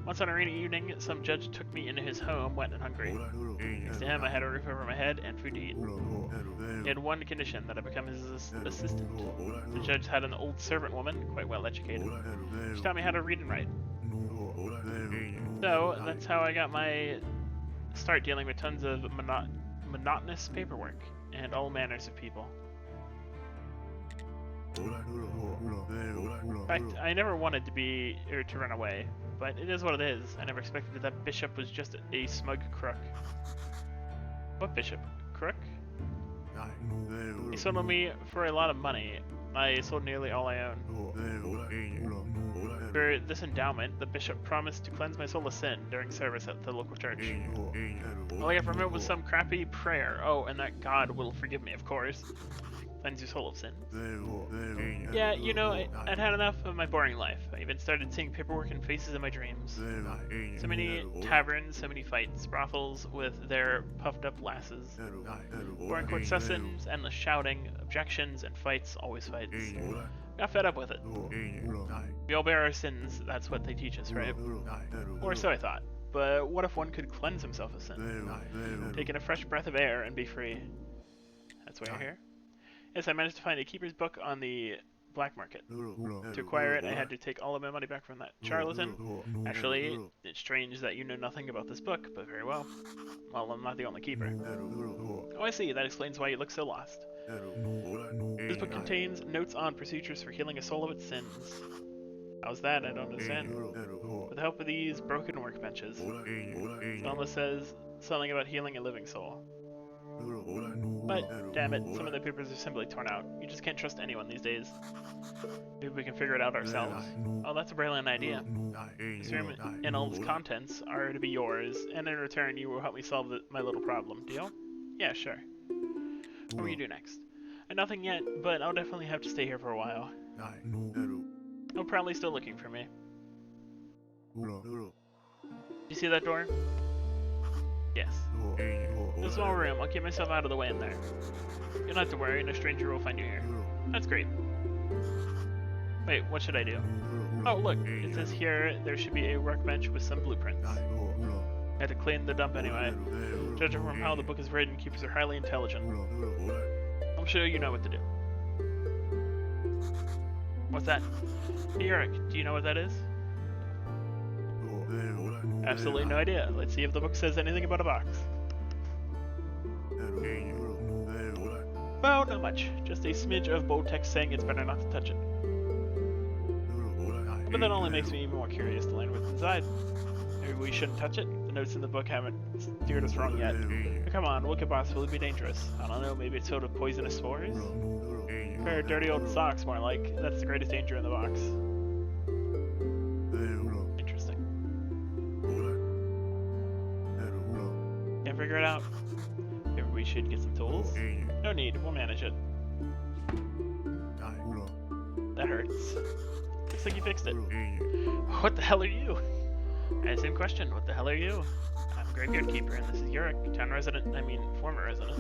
Once on a rainy evening, some judge took me into his home, wet and hungry. Thanks to him, I had a roof over my head and food to eat. He had one condition, that I become his assistant. The judge had an old servant woman, quite well educated. She taught me how to read and write. So, that's how I got my start dealing with tons of monotonous paperwork and all manners of people. In fact, I never wanted to run away, but it is what it is. I never expected that Bishop was just a smug crook. What Bishop? Crook? He sold me for a lot of money. I sold nearly all I own. For this endowment, the bishop promised to cleanse my soul of sin during service at the local church. All I got from it was some crappy prayer. Oh, and that God will forgive me, of course. Cleanse your soul of sin. Yeah, you know, I'd had enough of my boring life. I even started seeing paperwork and faces in my dreams. So many taverns, so many fights, brothels with their puffed up lasses. Boring court sessions, endless shouting, objections, and fights, always fights. Got fed up with it. We all bear our sins, that's what they teach us, right? Or so I thought. But what if one could cleanse himself of sin? Take in a fresh breath of air and be free. That's why you're here? Yes, I managed to find a keeper's book on the black market. To acquire it, I had to take all of my money back from that charlatan. Actually, it's strange that you know nothing about this book, but very well. Well, I'm not the only keeper. Oh, I see. That explains why you look so lost. This book contains notes on procedures for healing a soul of its sins. How's that? I don't understand. With the help of these broken workbenches. It almost says something about healing a living soul. But, damn it, some of the papers are simply torn out. You just can't trust anyone these days. Maybe we can figure it out ourselves. Oh, that's a brilliant idea. This room and all its contents are to be yours, and in return you will help me solve my little problem. Deal? Yeah, sure. What will you do next? Nothing yet, but I'll definitely have to stay here for a while. I'm probably still looking for me. You see that door? Yes. It's a small room. I'll keep myself out of the way in there. You don't have to worry, no stranger will find you here. That's great. Wait, what should I do? Oh, look, it says here there should be a workbench with some blueprints. I had to clean the dump anyway. Judging from how the book is written, keepers are highly intelligent. I'm sure you know what to do. What's that? Hey, Eric, do you know what that is? Absolutely no idea. Let's see if the book says anything about a box. Well, not much. Just a smidge of bold text saying it's better not to touch it. But that only makes me even more curious to learn what's inside. Maybe we shouldn't touch it? The notes in the book haven't steered us wrong yet. But come on, what could possibly be dangerous? I don't know, maybe it's filled with poisonous spores? A pair of dirty old socks, more like. That's the greatest danger in the box. Interesting. Can't figure it out. Maybe we should get some tools? No need, we'll manage it. That hurts. Looks like you fixed it. What the hell are you? Same question, what the hell are you? I'm Graveyard Keeper, and this is Yurik, town resident, former resident.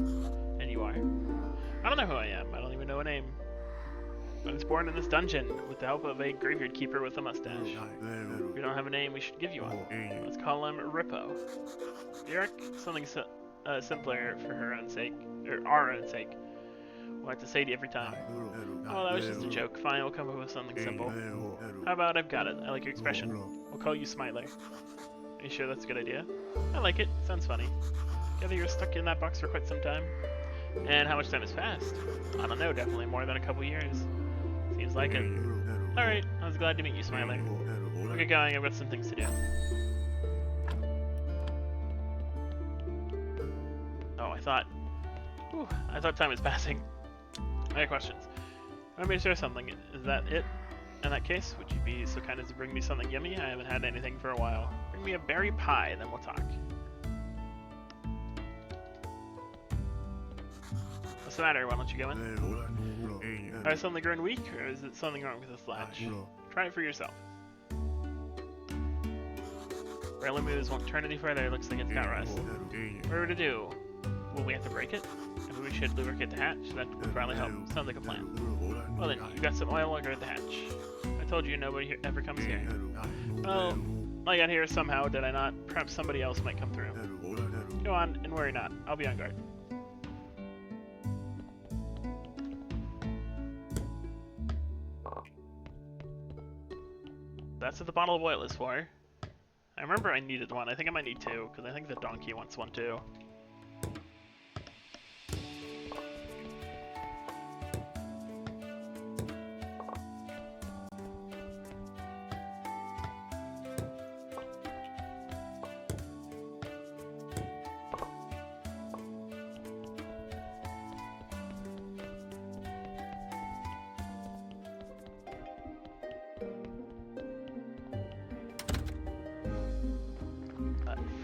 And you are? I don't know who I am, I don't even know a name. I was born in this dungeon with the help of a Graveyard Keeper with a mustache. If you don't have a name, we should give you one. Let's call him Rippo. Yurik, something simpler for her own sake, or our own sake. We'll have to say it every time. Oh, that was just a joke. Fine, we'll come up with something simple. How about I've got it? I like your expression. We'll call you Smiler. Are you sure that's a good idea? I like it. Sounds funny. Gather you're stuck in that box for quite some time. And how much time has passed? I don't know, definitely more than a couple years. Seems like it. Alright, I was glad to meet you, Smiler. We'll get going, I've got some things to do. Oh, I thought time was passing. I have questions. Let me share something. Is that it? In that case, would you be so kind as to bring me something yummy? I haven't had anything for a while. Bring me a berry pie, then we'll talk. What's the matter? Why don't you go in? Are something growing weak, or is it something wrong with this latch? Try it for yourself. Railing moves won't turn any further. Looks like it's got rust. What are we to do? Will we have to break it? Maybe we should lubricate the hatch. That would probably help. Sounds like a plan. Well then, you got some oil, I'll guard the hatch. I told you nobody here ever comes here. Well, I got here somehow, did I not? Perhaps somebody else might come through. Go on, and worry not. I'll be on guard. That's what the bottle of oil is for. I remember I needed one. I think I might need two, because I think the donkey wants one too.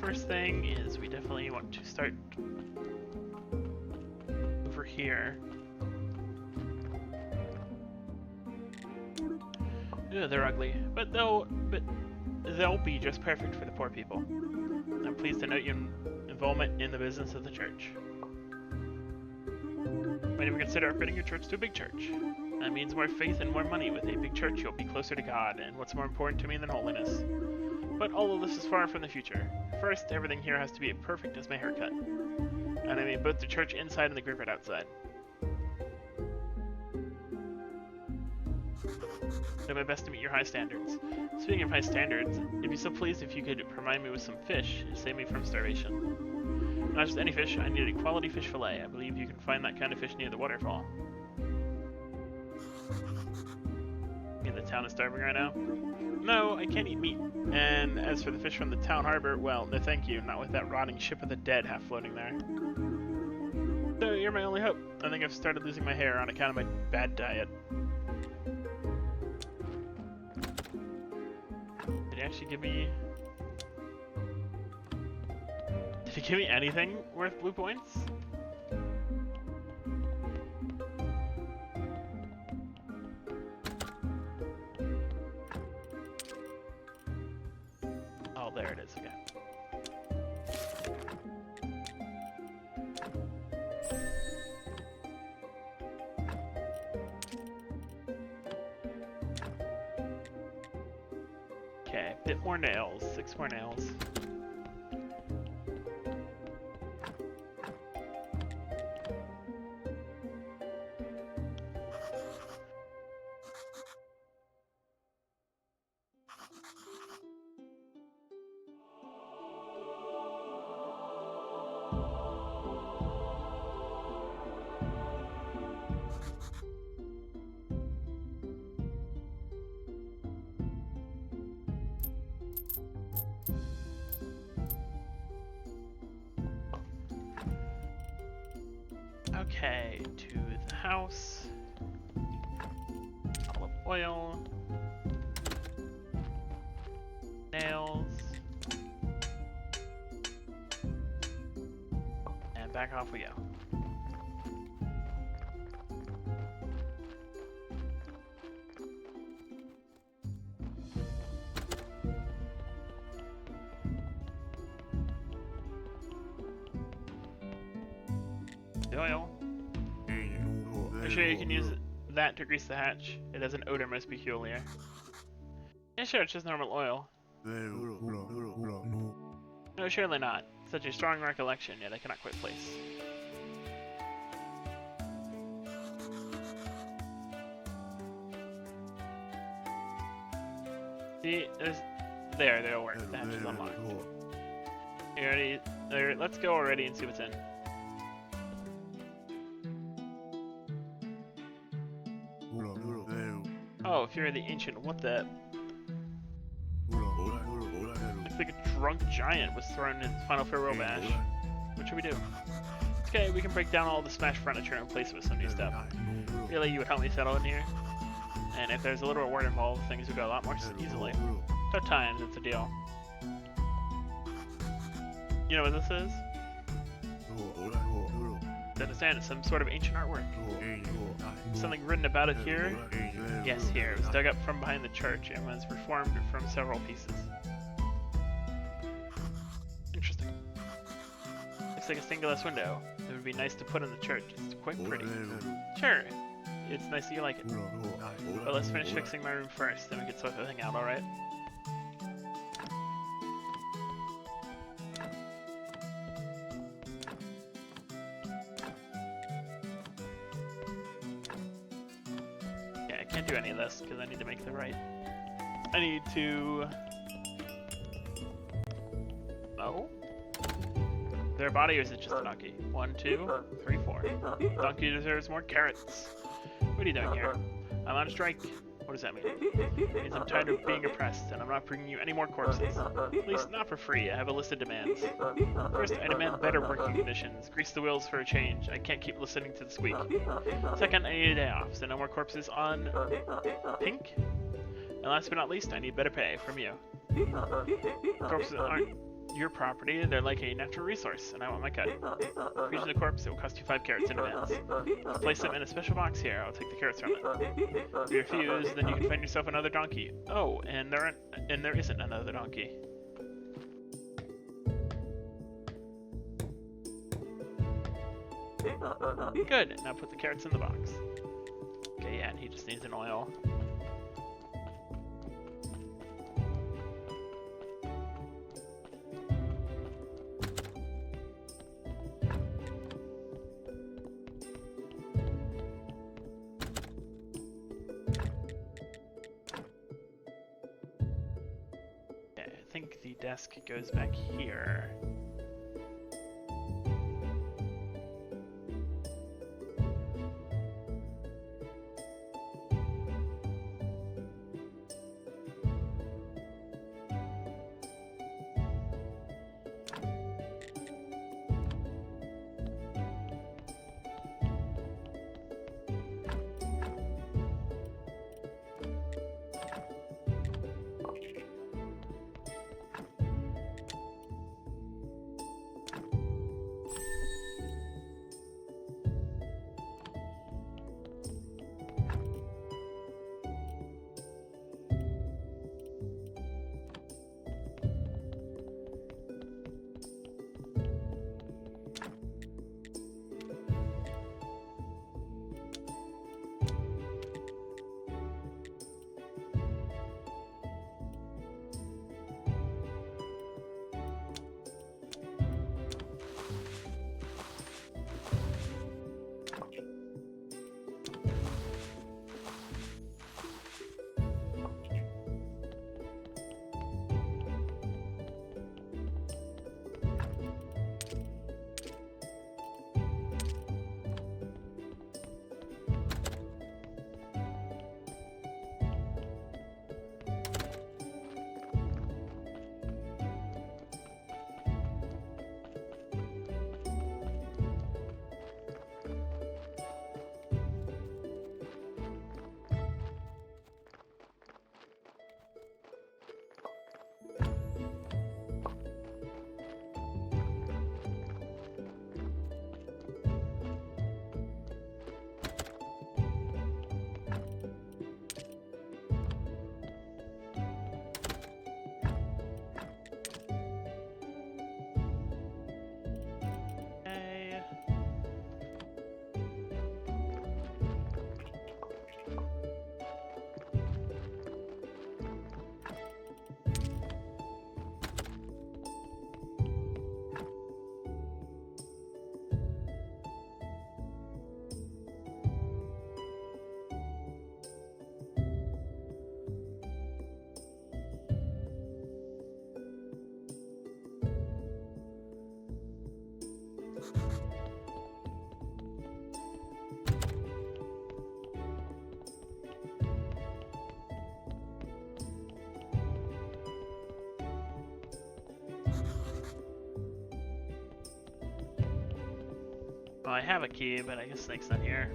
First thing is we definitely want to start over here. Ew, they're ugly, but they'll be just perfect for the poor people. I'm pleased to note your involvement in the business of the church. Might even consider upgrading your church to a big church. That means more faith and more money. With a big church, you'll be closer to God, and what's more important to me than holiness? But all of this is far from the future. First, everything here has to be perfect as my haircut. And I mean both the church inside and the graveyard outside. Do my best to meet your high standards. Speaking of high standards, I'd be so pleased if you could provide me with some fish to save me from starvation. Not just any fish, I need a quality fish fillet. I believe you can find that kind of fish near the waterfall. Yeah, the town is starving right now? No, I can't eat meat. And as for the fish from the town harbor, well, no thank you, not with that rotting ship of the dead half floating there. So you're my only hope. I think I've started losing my hair on account of my bad diet. Did he actually give me... Did he give me anything worth blue points? Oh, there it is again. Okay, a bit more nails, 6 more nails. Okay, to the house. Olive oil. Nails. And back off we go. The oil. I'm sure you can use that to grease the hatch. It has an odor most peculiar. Yeah, sure, it's just normal oil. No, surely not. Such a strong recollection, yet I cannot quite place. See, there'll work. The hatch is unlocked. You ready? Let's go already and see what's in. Oh, if you're the ancient, what the? Looks like a drunk giant was thrown in his final farewell bash. What should we do? Okay, we can break down all the smashed furniture and replace it with some new stuff. Really, you would help me settle in here? And if there's a little reward involved, things would go a lot more easily. Tough times, it's a deal. You know what this is? to understand. It's some sort of ancient artwork. Something written about it here? Yes, here. It was dug up from behind the church and was reformed from several pieces. Interesting. Looks like a stained glass window. It would be nice to put in the church. It's quite pretty. Sure. It's nice that you like it. But let's finish fixing my room first, then we can sort the thing out, alright? Yeah, I can't do any of this because I need to make the right. I need to... No? Their body, or is it just a donkey? 1, 2, 3, 4. Donkey deserves more carrots. What are you doing here? I'm on strike. What does that mean? It means I'm tired of being oppressed, and I'm not bringing you any more corpses. At least not for free. I have a list of demands. First, I demand better working conditions. Grease the wheels for a change. I can't keep listening to the squeak. Second, I need a day off, so no more corpses on Pink. And last but not least, I need better pay from you. Corpses aren't your property, they're like a natural resource, and I want my cut. For each of the corpse, it will cost you 5 carrots in advance. Place them in a special box here, I'll take the carrots from it. If you refuse, then you can find yourself another donkey. Oh, and there isn't another donkey. Good, now put the carrots in the box. Okay, yeah, and he just needs an oil. I think the desk goes back here. Well, I have a key, but I guess Snake's not here.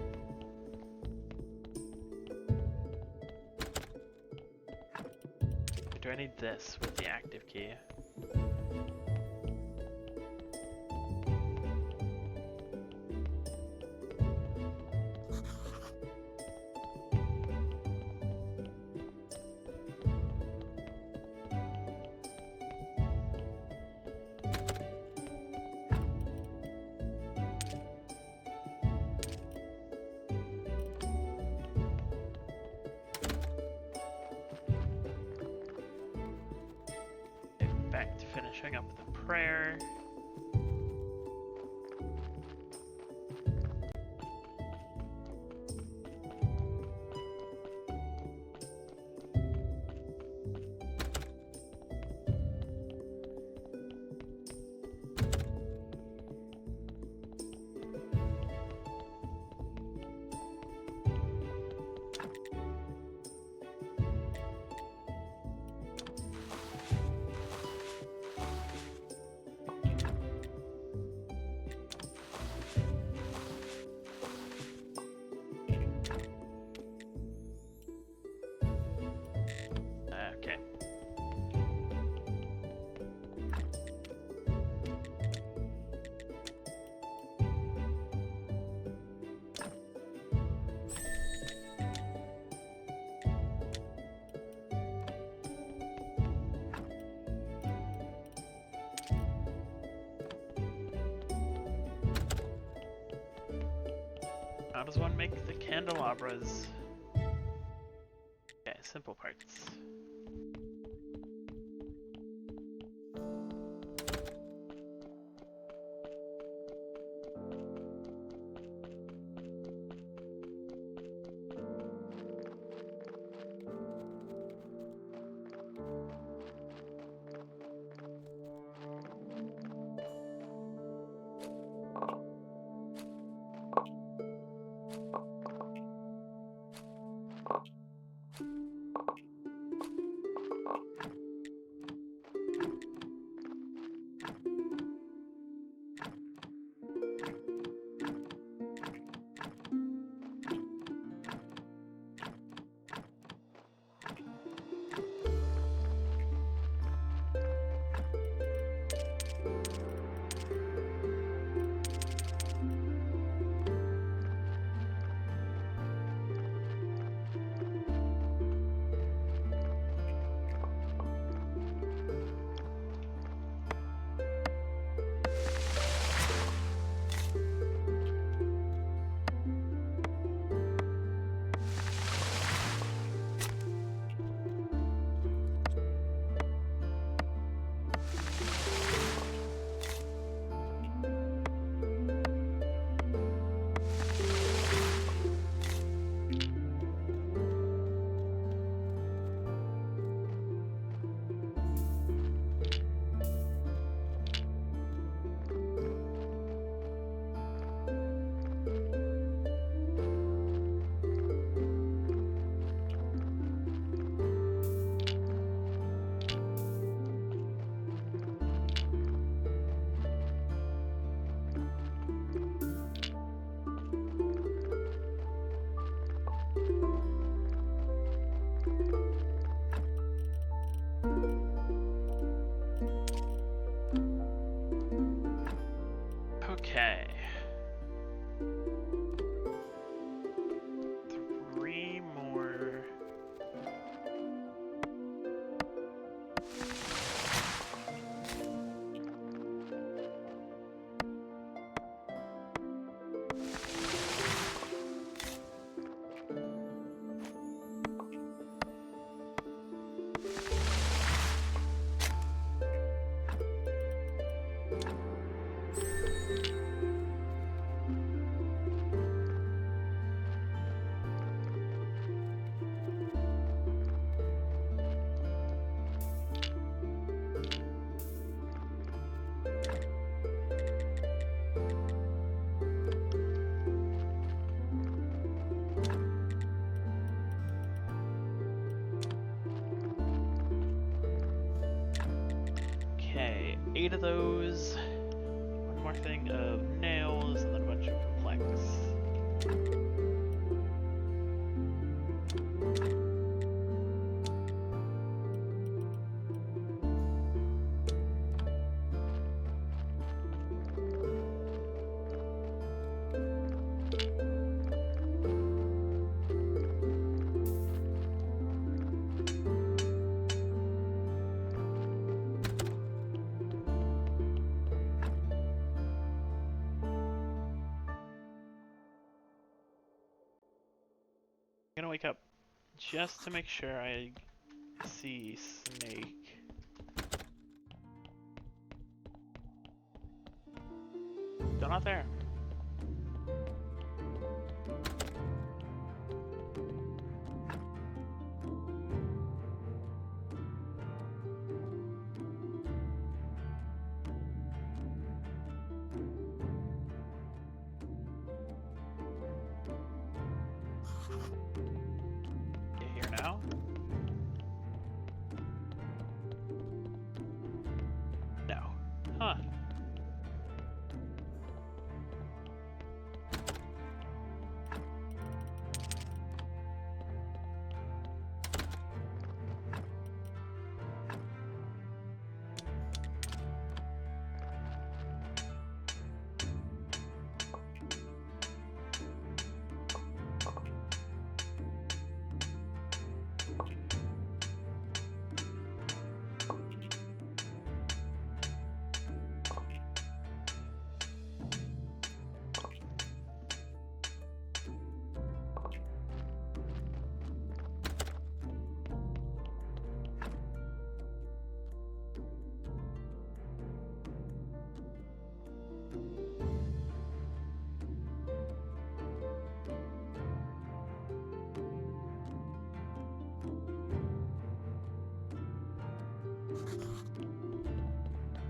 Do I need this with the active key? showing up with a prayer. Okay. How does one make the candelabras? Okay, simple parts. Okay. 3 more. Okay, 8 of those. One more thing of nails, and then a bunch of complex. I'm gonna wake up just to make sure I see Snake. Still not there. Get here now. No. Huh.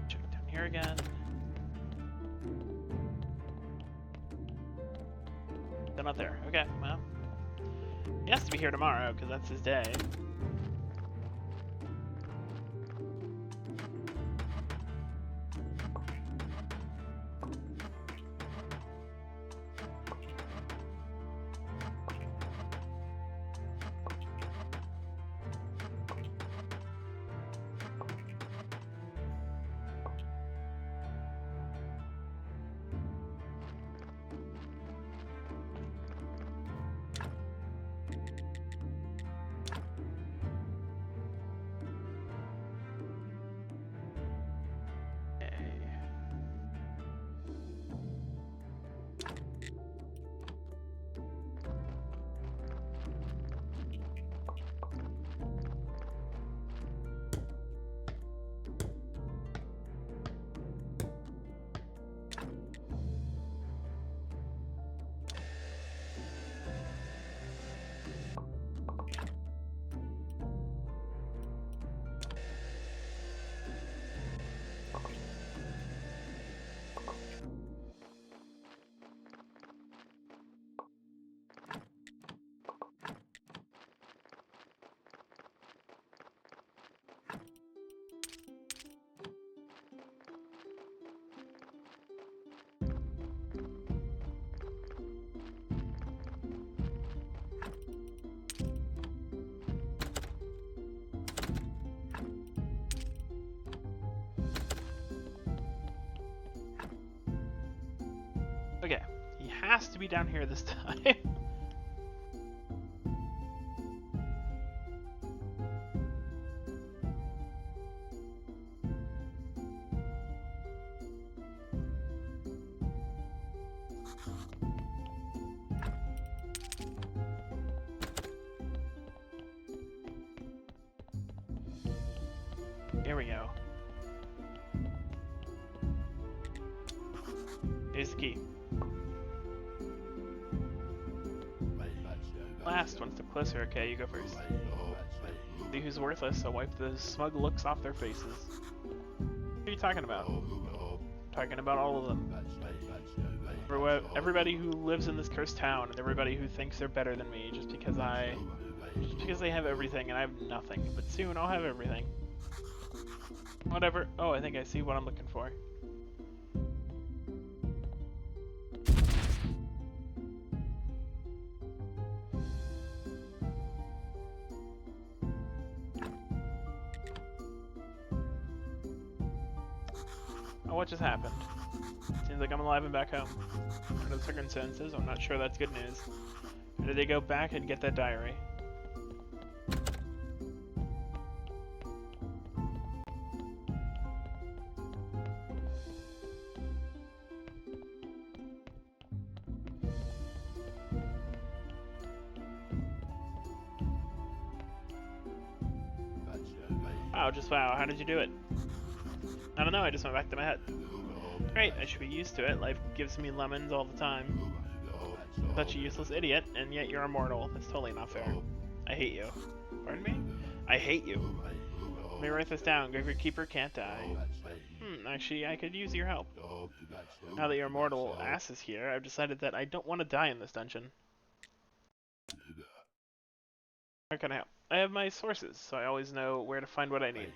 Check down here again. They're not there. Okay, well. He has to be here tomorrow, because that's his day. Okay, he has to be down here this time. Here we go. Here's the key. Last one step closer. Okay, you go first. See who's worthless, so wipe the smug looks off their faces. What are you talking about? Talking about all of them. Everybody who lives in this cursed town, and everybody who thinks they're better than me just because they have everything and I have nothing. But soon I'll have everything. Whatever. Oh, I think I see what I'm looking for. Oh, what just happened? Seems like I'm alive and back home. Under the circumstances, I'm not sure that's good news. Or did they go back and get that diary? Wow, just wow. How did you do it? I don't know, I just went back to my head. Great, I should be used to it. Life gives me lemons all the time. Such a useless idiot, and yet you're immortal. That's totally not fair. I hate you. Pardon me? I hate you. Let me write this down. Graveyard Keeper can't die. Actually, I could use your help. Now that your immortal ass is here, I've decided that I don't want to die in this dungeon. How can I help? I have my sources, so I always know where to find what I need.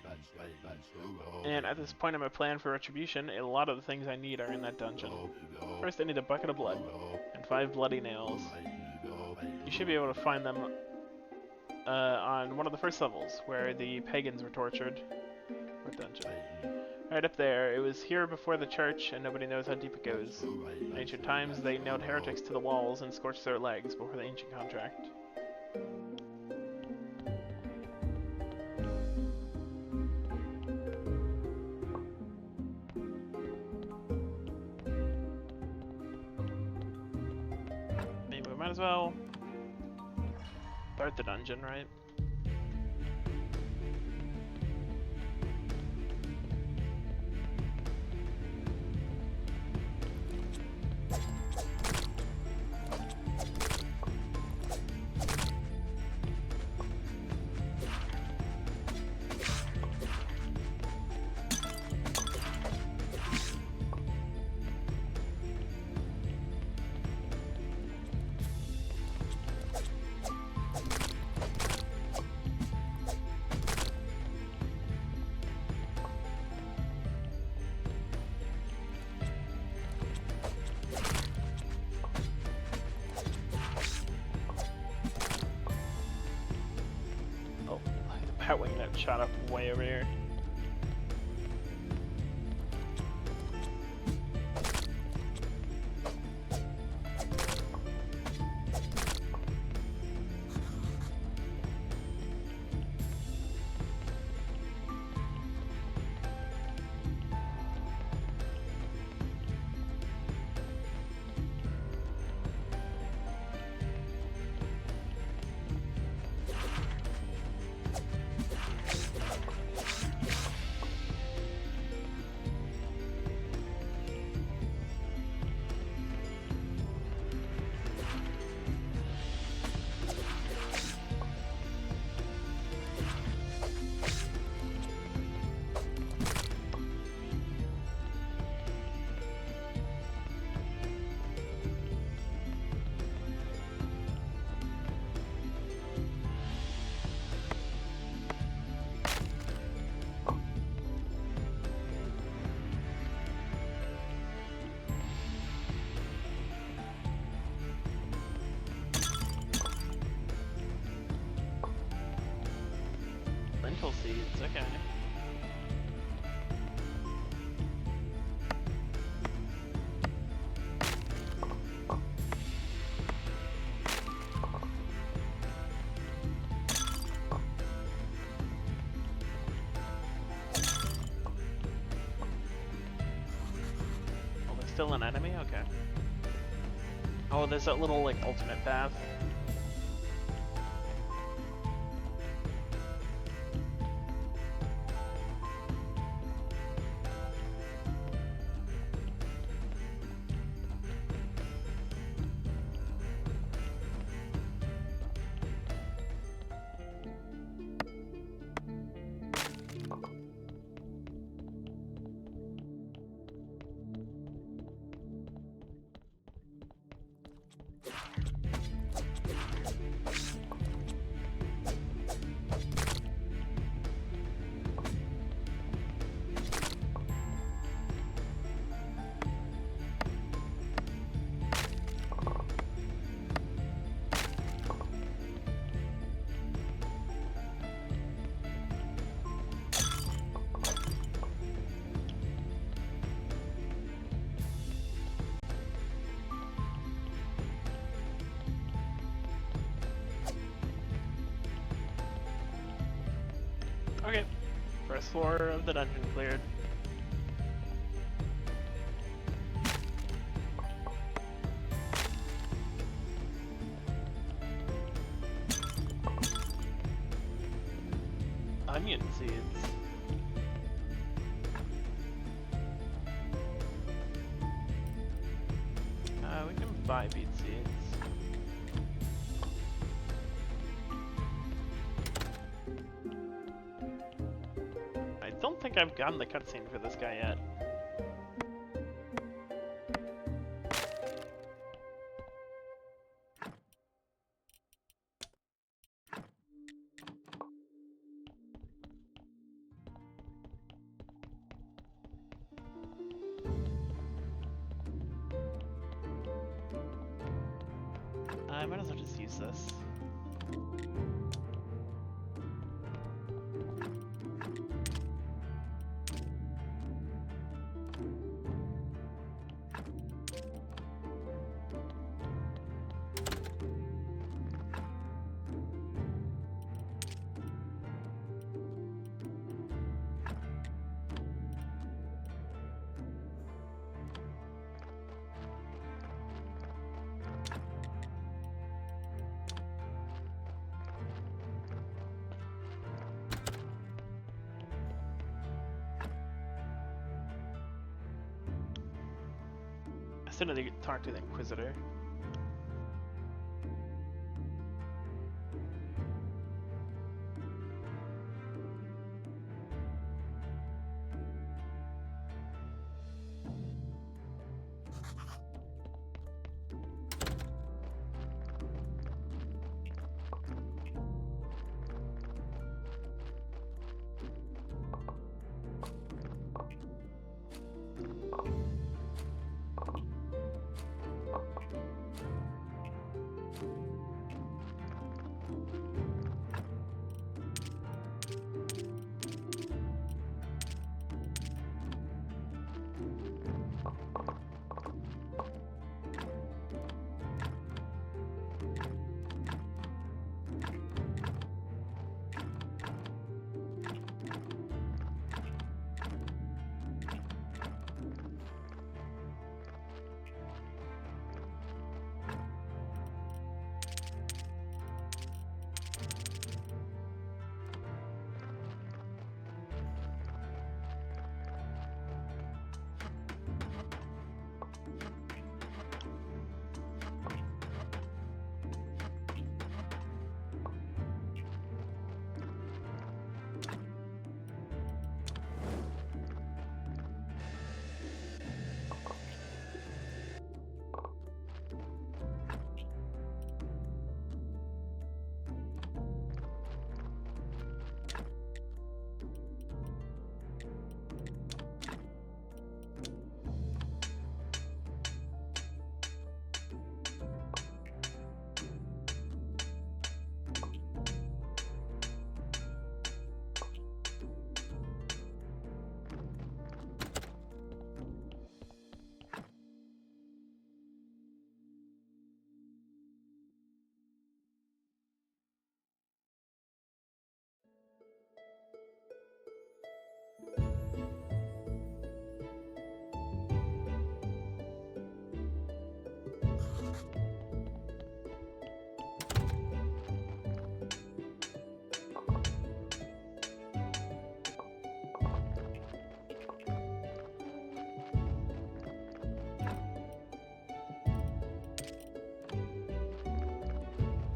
And at this point in my plan for retribution, a lot of the things I need are in that dungeon. First, I need a bucket of blood, and 5 bloody nails. You should be able to find them on one of the first levels, where the pagans were tortured. What dungeon? Right up there. It was here before the church, and nobody knows how deep it goes. In ancient times, they nailed heretics to the walls and scorched their legs before the ancient contract. Maybe we might as well start the dungeon, right? Wing that shot up way over here. Lentil seeds, okay. Oh, there's still an enemy? Okay. Oh, there's that little, like, alternate path. Okay, first floor of the dungeon cleared. Onion seeds. buy beet seeds. I don't think I've gotten the cutscene for this guy yet. I might as well just use this. I still need to talk to the Inquisitor.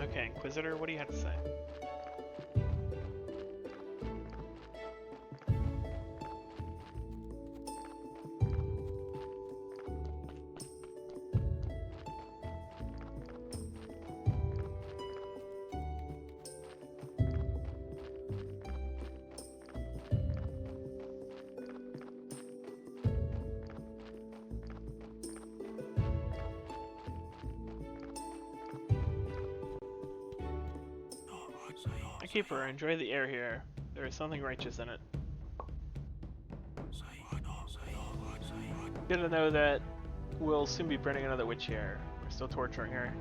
Okay, Inquisitor, what do you have to say? Keeper, enjoy the air here. There is something righteous in it. Good to know that we'll soon be burning another witch here. We're still torturing her.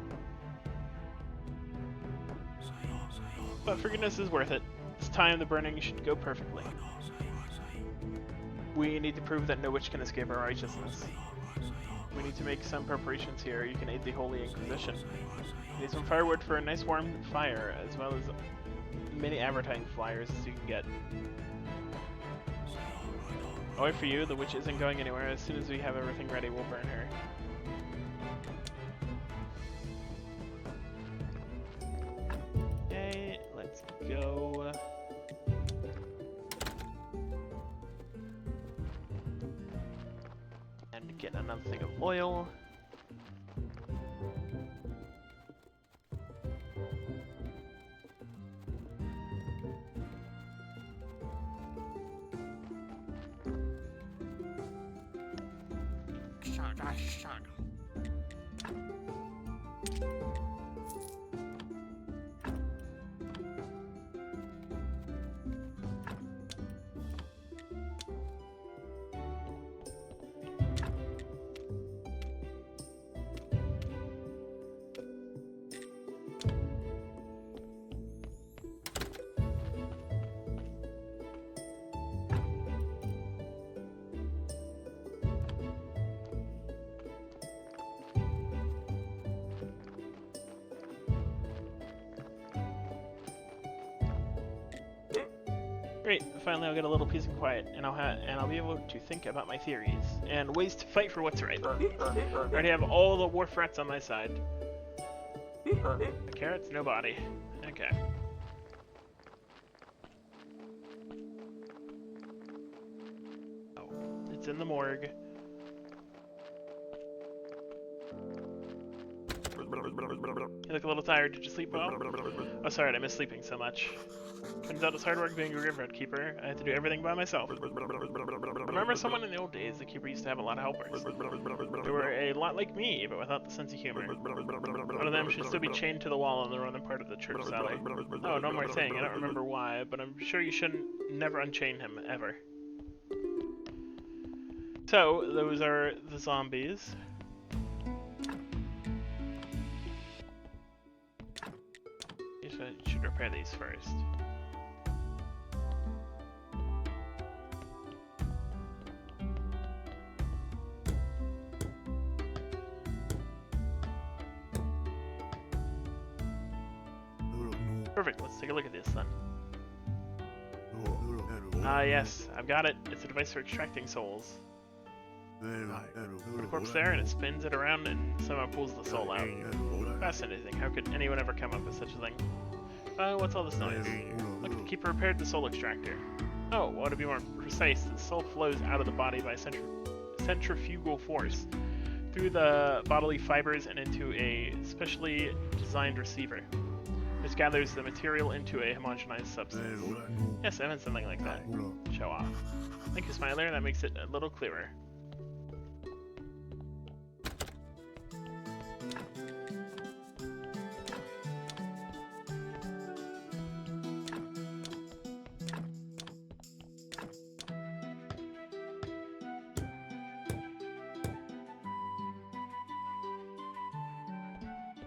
But forgiveness is worth it. This time the burning should go perfectly. We need to prove that no witch can escape our righteousness. We need to make some preparations here. You can aid the Holy Inquisition. We need some firewood for a nice warm fire, as well as many advertising flyers as you can get. I'll wait for you, the witch isn't going anywhere. As soon as we have everything ready, we'll burn her. let's go. And get another thing of oil. Great, finally I'll get a little peace and quiet, and I'll be able to think about my theories and ways to fight for what's right. I already have all the war threats on my side. The carrots, no body. Okay. Oh, it's in the morgue. You look a little tired. Did you sleep well? Oh, sorry, I miss sleeping so much. Turns out it's hard work being a graveyard keeper. I had to do everything by myself. Remember someone in the old days, the keeper used to have a lot of helpers. They were a lot like me, but without the sense of humor. One of them should still be chained to the wall in the northern part of the church, Sally. Oh, no more saying. I don't remember why, but I'm sure you shouldn't never unchain him, ever. So, those are the zombies. I should repair these first. Perfect, let's take a look at this then. Ah yes, I've got it. It's a device for extracting souls. Put a corpse there and it spins it around and somehow pulls the soul out. Fascinating, how could anyone ever come up with such a thing? What's all this noise? Look, the keeper repaired the soul extractor. Oh, well, to be more precise, the soul flows out of the body by centrifugal force through the bodily fibers and into a specially designed receiver, which gathers the material into a homogenized substance. Yes, I meant something like that. Show off. Thank you, Smiler. That makes it a little clearer.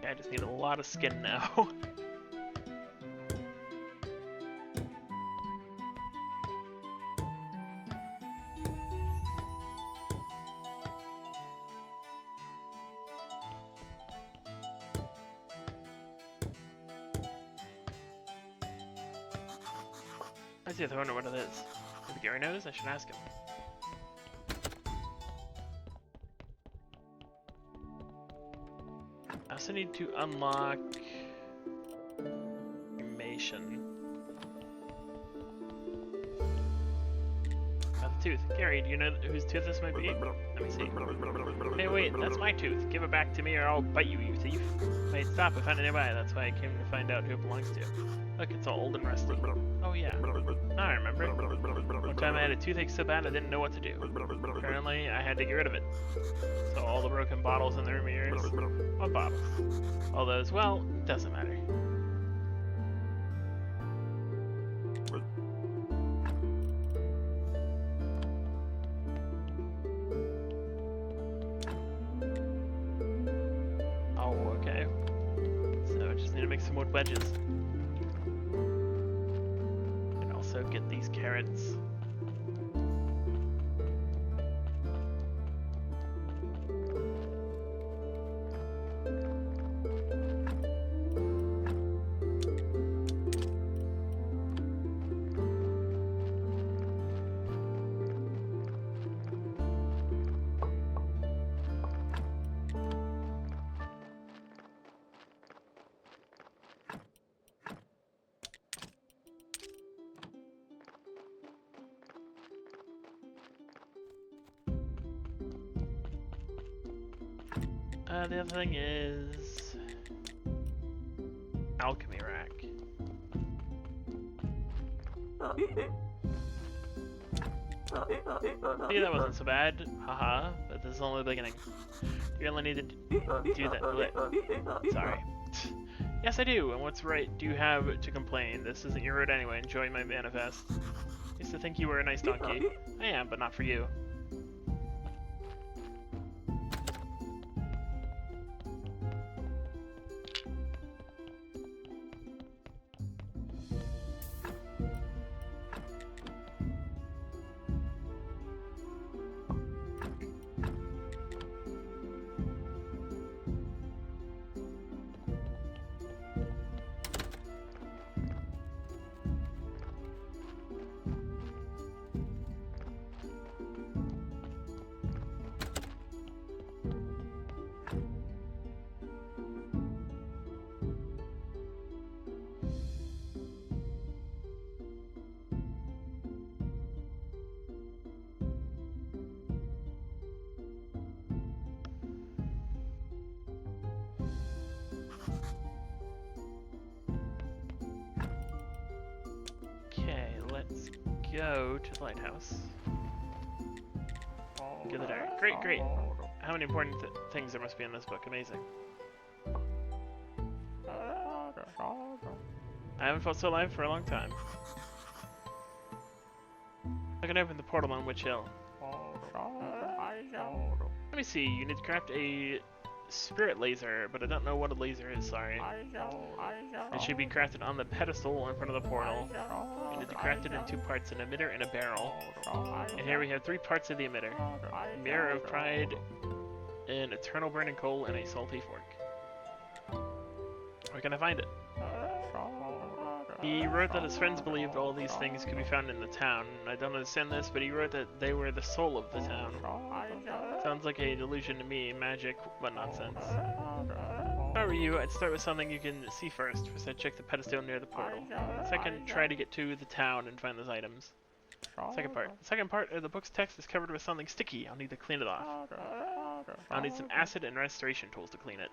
I just need a lot of skin now. I wonder what it is. If Gary knows, I should ask him. I also need to unlock cremation. The tooth. Gary, do you know whose tooth this might be? Let me see. Hey, wait, that's my tooth. Give it back to me or I'll bite you, you thief. Wait, stop. I found it nearby. That's why I came to find out who it belongs to. Look, it's all old and rusty. Oh, yeah. Now I remember. One time I had a toothache so bad I didn't know what to do. Apparently, I had to get rid of it. So all the broken bottles in the room here is... What bottles? All those, well, doesn't matter. Oh, okay. So I just need to make some wood wedges. And also get these carrots. The other thing is alchemy rack. See, that wasn't so bad, haha, but this is only the beginning. You only need to do that. Bleh. Sorry. Yes, I do, and what's right do you have to complain? This isn't your road anyway, enjoy my manifest. Used to think you were a nice donkey. I am, but not for you. Okay, let's go to the lighthouse. Get the diary. Great, great. How many important things there must be in this book. Amazing. I haven't felt so alive for a long time. I can open the portal on Witch Hill. Let me see, you need to craft a spirit laser, but I don't know what a laser is, sorry. It should be crafted on the pedestal in front of the portal. You need to craft it in 2 parts, an emitter and a barrel. And here we have 3 parts of the emitter. Mirror of Pride, an eternal burning coal, and a salty fork. Where can I find it? He wrote that his friends believed all these things could be found in the town. I don't understand this, but he wrote that they were the soul of the town. Sounds like a delusion to me, magic, but nonsense. If I were you, I'd start with something you can see first. First, I'd check the pedestal near the portal. Second, try to get to the town and find those items. Second part. The second part of the book's text is covered with something sticky. I'll need to clean it off. I'll need some acid and restoration tools to clean it.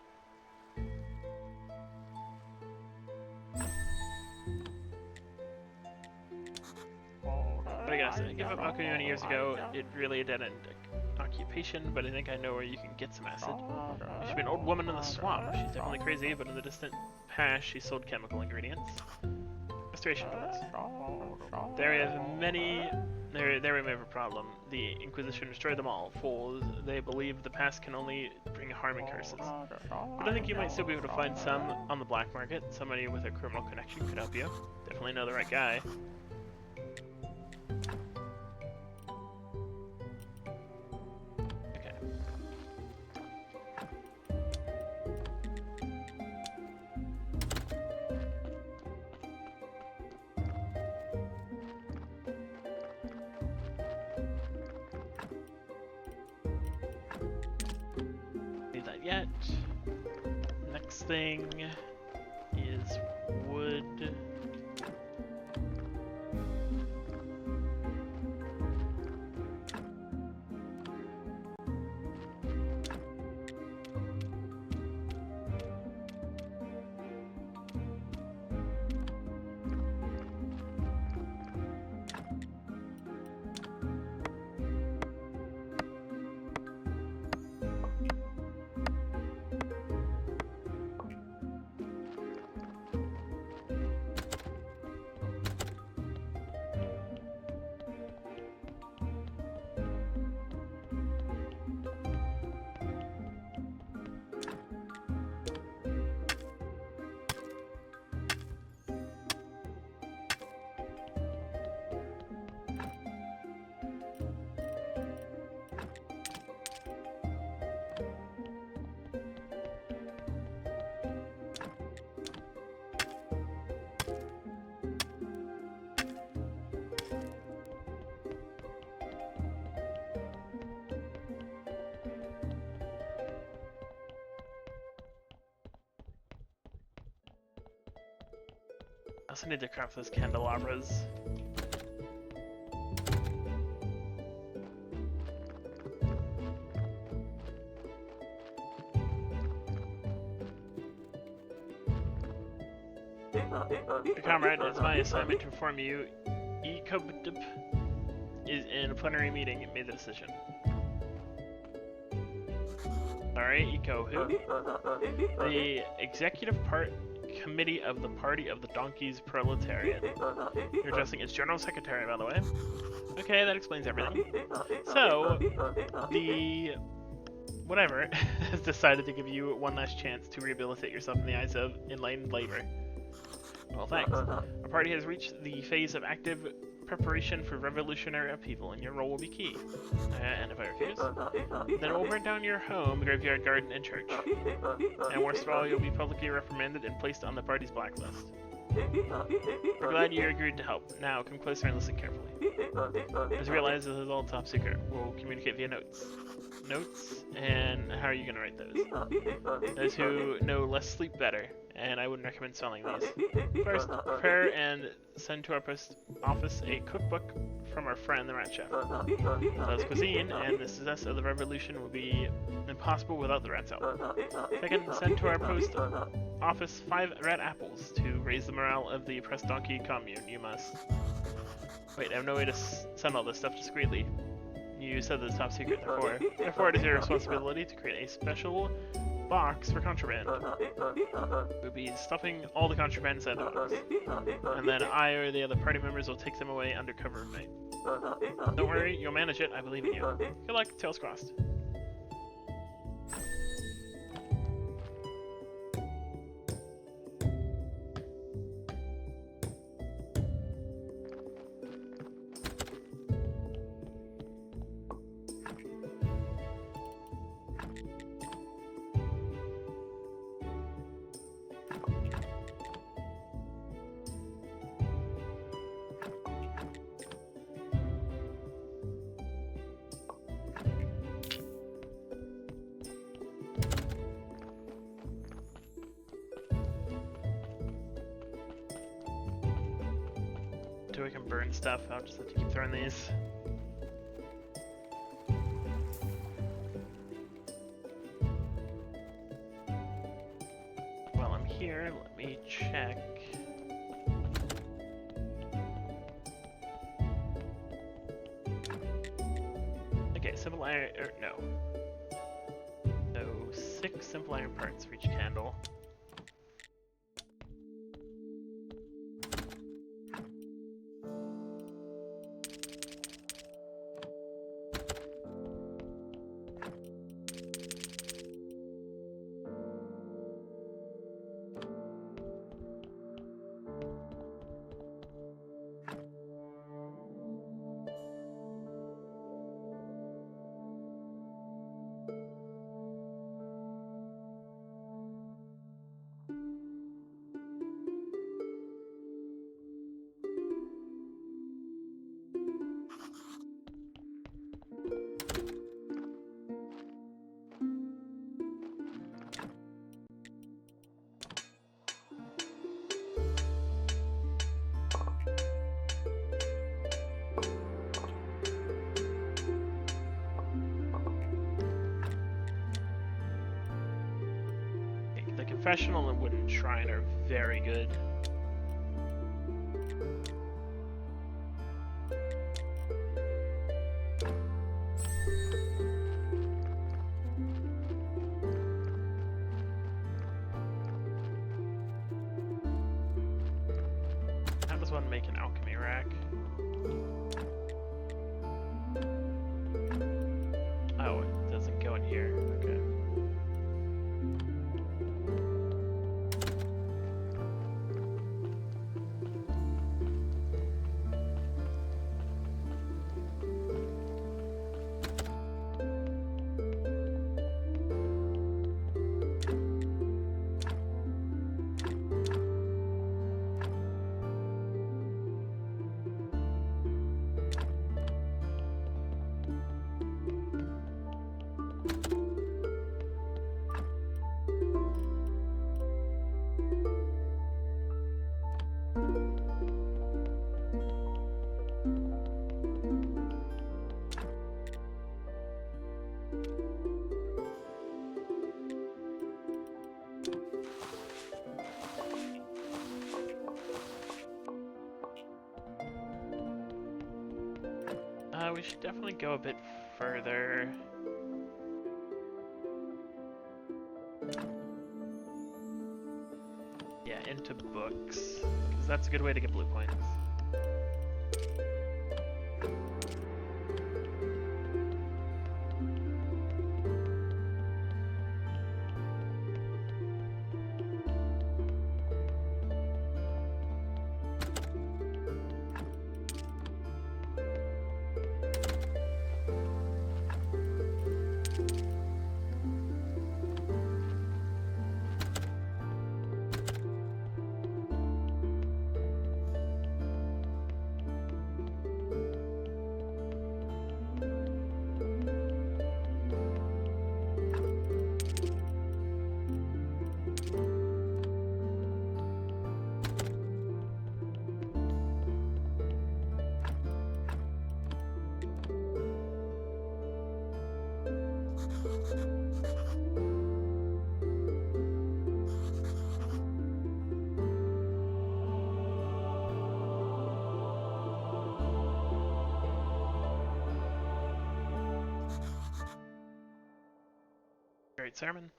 But I gotta say, I gave up alchemy many years ago. It really a dead-end occupation, but I think I know where you can get some acid. She should be an old woman in the swamp. She's definitely crazy, but in the distant past, she sold chemical ingredients. Restoration tools. There we have many. There we may have a problem. The Inquisition destroyed them all. Fools. They believe the past can only bring harm and curses. But I think you might still be able to find some on the black market. Somebody with a criminal connection could help you. Definitely know the right guy. Yet. Next thing is wood. I also need to craft those candelabras. Your comrade, it's my assignment to inform you. Ecobdip is in a plenary meeting and made the decision. Sorry, Eco who? The Executive Committee of the Party of the Donkeys Proletariat. You're addressing its General Secretary, by the way. Okay, that explains everything. So, the... whatever has decided to give you one last chance to rehabilitate yourself in the eyes of enlightened labor. Well, thanks. Our party has reached the phase of active preparation for revolutionary upheaval, and your role will be key. And if I refuse, then we'll burn down your home, graveyard, garden, and church. And worst of all, you'll be publicly reprimanded and placed on the party's blacklist. We're glad you agreed to help. Now, come closer and listen carefully. Just realize this is all top secret. We'll communicate via notes. Notes? And how are you going to write those? Those who know less sleep better, and I wouldn't recommend spelling these. First, prepare and send to our post office a cookbook from our friend the Rat Chef. Those cuisine and the success of the revolution will be impossible without the rat's help. Second, send to our post office 5 rat apples to raise the morale of the oppressed donkey commune. You must... Wait, I have no way to send all this stuff discreetly. You said that it's top secret, therefore it is your responsibility to create a special box for contraband. We'll be stuffing all the contraband inside the box. And then I or the other party members will take them away under cover of night. Don't worry, you'll manage it, I believe in you. Good luck, tails crossed. I can burn stuff, I'll just have to keep throwing these. While I'm here, let me check. Okay, simple iron, no. So 6 simple iron parts for each candle. Professional and wooden shrine are very good. How does one make an alchemy rack? Oh, it doesn't go in here. Okay. We should definitely go a bit further. Yeah, into books, because that's a good way to get blue points. Great sermon.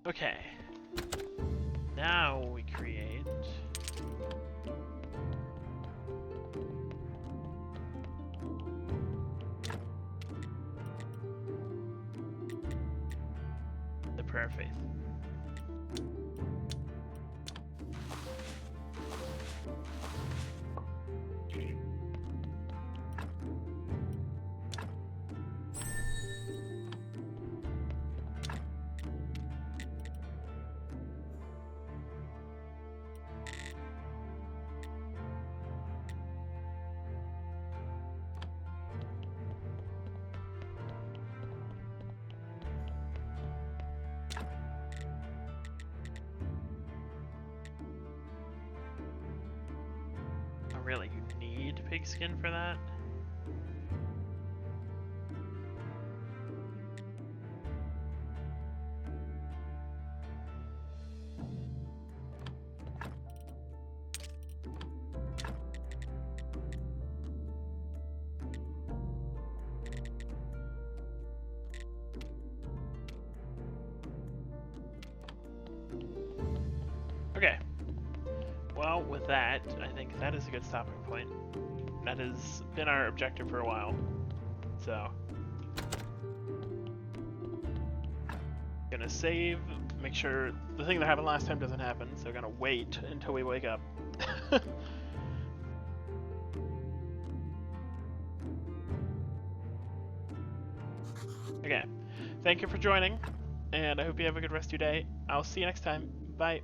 Okay. Now we create the prayer of faith. Oh, really? You need pigskin for that? Okay. Well, with that, I think that is a good stopping point. That has been our objective for a while. So, gonna save, make sure the thing that happened last time doesn't happen, so gonna wait until we wake up. Okay, thank you for joining, and I hope you have a good rest of your day. I'll see you next time. Bye.